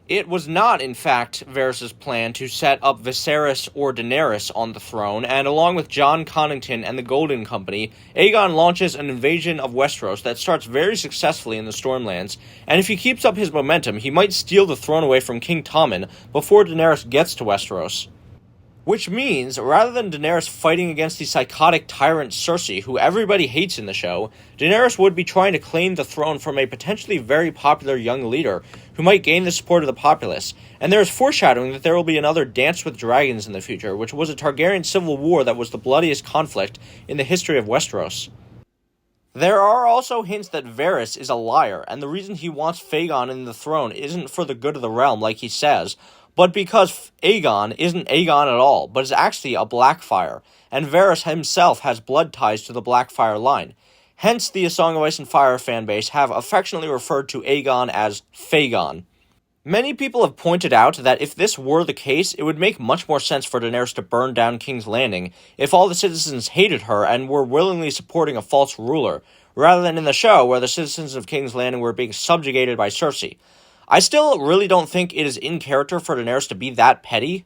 It was not, in fact, Varys' plan to set up Viserys or Daenerys on the throne, and along with Jon Connington and the Golden Company, Aegon launches an invasion of Westeros that starts very successfully in the Stormlands, and if he keeps up his momentum, he might steal the throne away from King Tommen before Daenerys gets to Westeros. Which means, rather than Daenerys fighting against the psychotic tyrant Cersei, who everybody hates in the show, Daenerys would be trying to claim the throne from a potentially very popular young leader who might gain the support of the populace, and there is foreshadowing that there will be another Dance with Dragons in the future, which was a Targaryen civil war that was the bloodiest conflict in the history of Westeros. There are also hints that Varys is a liar, and the reason he wants Phaegon in the throne isn't for the good of the realm like he says, but because Aegon isn't Aegon at all, but is actually a Blackfyre, and Varys himself has blood ties to the Blackfyre line. Hence, the A Song of Ice and Fire fanbase have affectionately referred to Aegon as Phaegon. Many people have pointed out that if this were the case, it would make much more sense for Daenerys to burn down King's Landing if all the citizens hated her and were willingly supporting a false ruler, rather than in the show where the citizens of King's Landing were being subjugated by Cersei. I still really don't think it is in character for Daenerys to be that petty.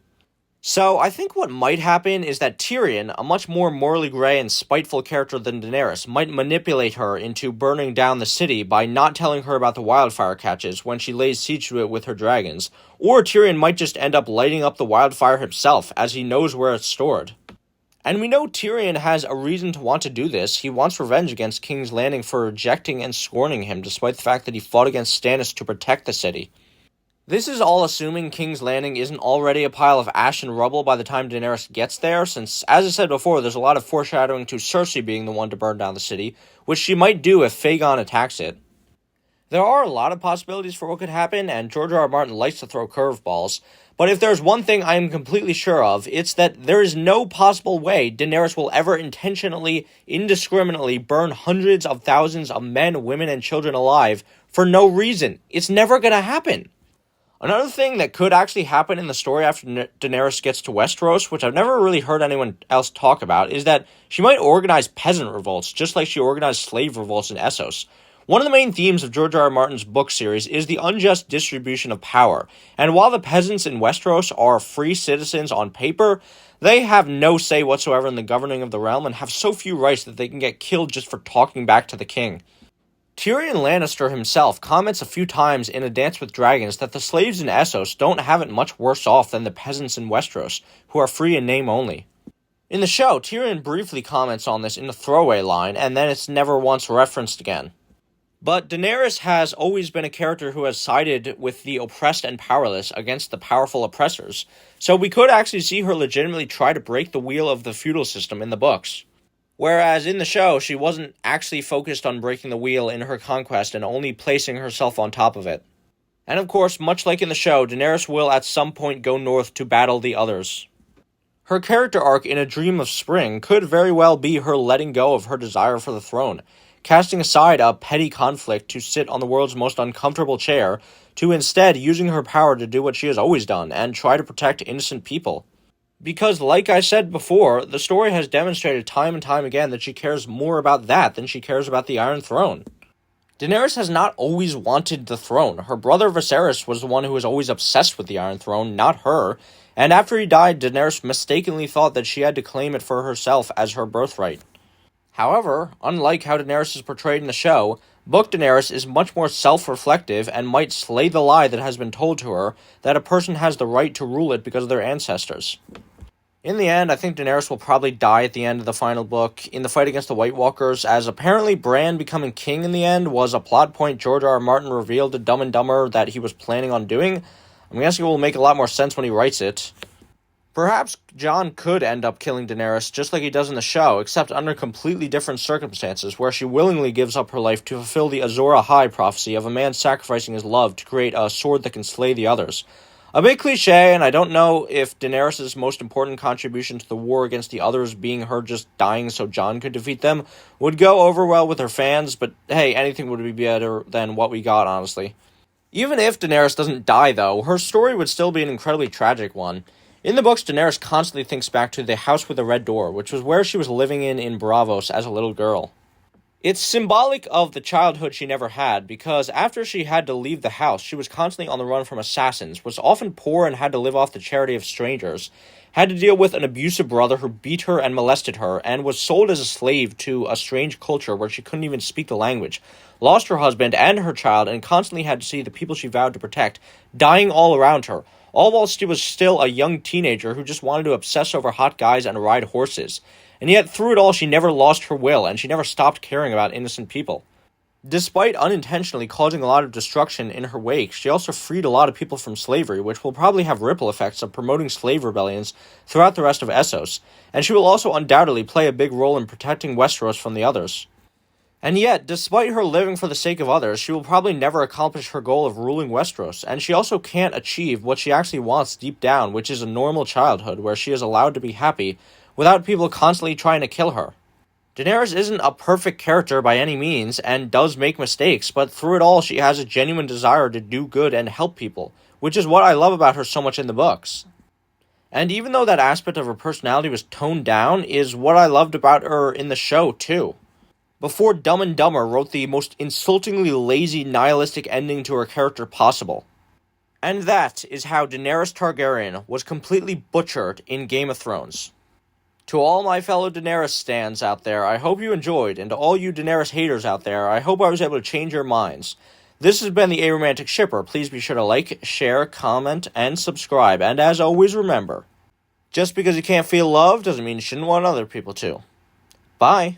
So I think what might happen is that Tyrion, a much more morally gray and spiteful character than Daenerys, might manipulate her into burning down the city by not telling her about the wildfire catches when she lays siege to it with her dragons, or Tyrion might just end up lighting up the wildfire himself, as he knows where it's stored. And we know Tyrion has a reason to want to do this. He wants revenge against King's Landing for rejecting and scorning him, despite the fact that he fought against Stannis to protect the city. This is all assuming King's Landing isn't already a pile of ash and rubble by the time Daenerys gets there, since, as I said before, there's a lot of foreshadowing to Cersei being the one to burn down the city, which she might do if Phaegon attacks it. There are a lot of possibilities for what could happen, and George R. R. Martin likes to throw curveballs, but if there's one thing I am completely sure of, it's that there is no possible way Daenerys will ever intentionally, indiscriminately burn hundreds of thousands of men, women, and children alive for no reason. It's never gonna happen. Another thing that could actually happen in the story after Daenerys gets to Westeros, which I've never really heard anyone else talk about, is that she might organize peasant revolts, just like she organized slave revolts in Essos. One of the main themes of George R. R. Martin's book series is the unjust distribution of power, and while the peasants in Westeros are free citizens on paper, they have no say whatsoever in the governing of the realm and have so few rights that they can get killed just for talking back to the king. Tyrion Lannister himself comments a few times in A Dance with Dragons that the slaves in Essos don't have it much worse off than the peasants in Westeros, who are free in name only. In the show, Tyrion briefly comments on this in a throwaway line, and then it's never once referenced again. But Daenerys has always been a character who has sided with the oppressed and powerless against the powerful oppressors, so we could actually see her legitimately try to break the wheel of the feudal system in the books. Whereas in the show, she wasn't actually focused on breaking the wheel in her conquest and only placing herself on top of it. And of course, much like in the show, Daenerys will at some point go north to battle the others. Her character arc in A Dream of Spring could very well be her letting go of her desire for the throne, casting aside a petty conflict to sit on the world's most uncomfortable chair, to instead using her power to do what she has always done, and try to protect innocent people. Because, like I said before, the story has demonstrated time and time again that she cares more about that than she cares about the Iron Throne. Daenerys has not always wanted the throne. Her brother Viserys was the one who was always obsessed with the Iron Throne, not her, and after he died, Daenerys mistakenly thought that she had to claim it for herself as her birthright. However, unlike how Daenerys is portrayed in the show, book Daenerys is much more self-reflective and might slay the lie that has been told to her that a person has the right to rule it because of their ancestors. In the end, I think Daenerys will probably die at the end of the final book in the fight against the White Walkers, as apparently Bran becoming king in the end was a plot point George R. R. Martin revealed to Dumb and Dumber that he was planning on doing. I'm guessing it will make a lot more sense when he writes it. Perhaps Jon could end up killing Daenerys just like he does in the show, except under completely different circumstances, where she willingly gives up her life to fulfill the Azor Ahai prophecy of a man sacrificing his love to create a sword that can slay the others. A bit cliche, and I don't know if Daenerys' most important contribution to the war against the others being her just dying so Jon could defeat them would go over well with her fans, but hey, anything would be better than what we got, honestly. Even if Daenerys doesn't die, though, her story would still be an incredibly tragic one. In the books, Daenerys constantly thinks back to the House with the Red Door, which was where she was living in Braavos as a little girl. It's symbolic of the childhood she never had, because after she had to leave the house, she was constantly on the run from assassins, was often poor and had to live off the charity of strangers, had to deal with an abusive brother who beat her and molested her, and was sold as a slave to a strange culture where she couldn't even speak the language, lost her husband and her child, and constantly had to see the people she vowed to protect dying all around her, all while she was still a young teenager who just wanted to obsess over hot guys and ride horses. And yet, through it all, she never lost her will, and she never stopped caring about innocent people. Despite unintentionally causing a lot of destruction in her wake, she also freed a lot of people from slavery, which will probably have ripple effects of promoting slave rebellions throughout the rest of Essos, and she will also undoubtedly play a big role in protecting Westeros from the others. And yet, despite her living for the sake of others, she will probably never accomplish her goal of ruling Westeros, and she also can't achieve what she actually wants deep down, which is a normal childhood where she is allowed to be happy without people constantly trying to kill her. Daenerys isn't a perfect character by any means, and does make mistakes, but through it all she has a genuine desire to do good and help people, which is what I love about her so much in the books. And even though that aspect of her personality was toned down, is what I loved about her in the show, too. Before Dumb and Dumber wrote the most insultingly lazy, nihilistic ending to her character possible. And that is how Daenerys Targaryen was completely butchered in Game of Thrones. To all my fellow Daenerys stans out there, I hope you enjoyed, and to all you Daenerys haters out there, I hope I was able to change your minds. This has been the Aromantic Shipper. Please be sure to like, share, comment, and subscribe, and as always remember, just because you can't feel love doesn't mean you shouldn't want other people to. Bye!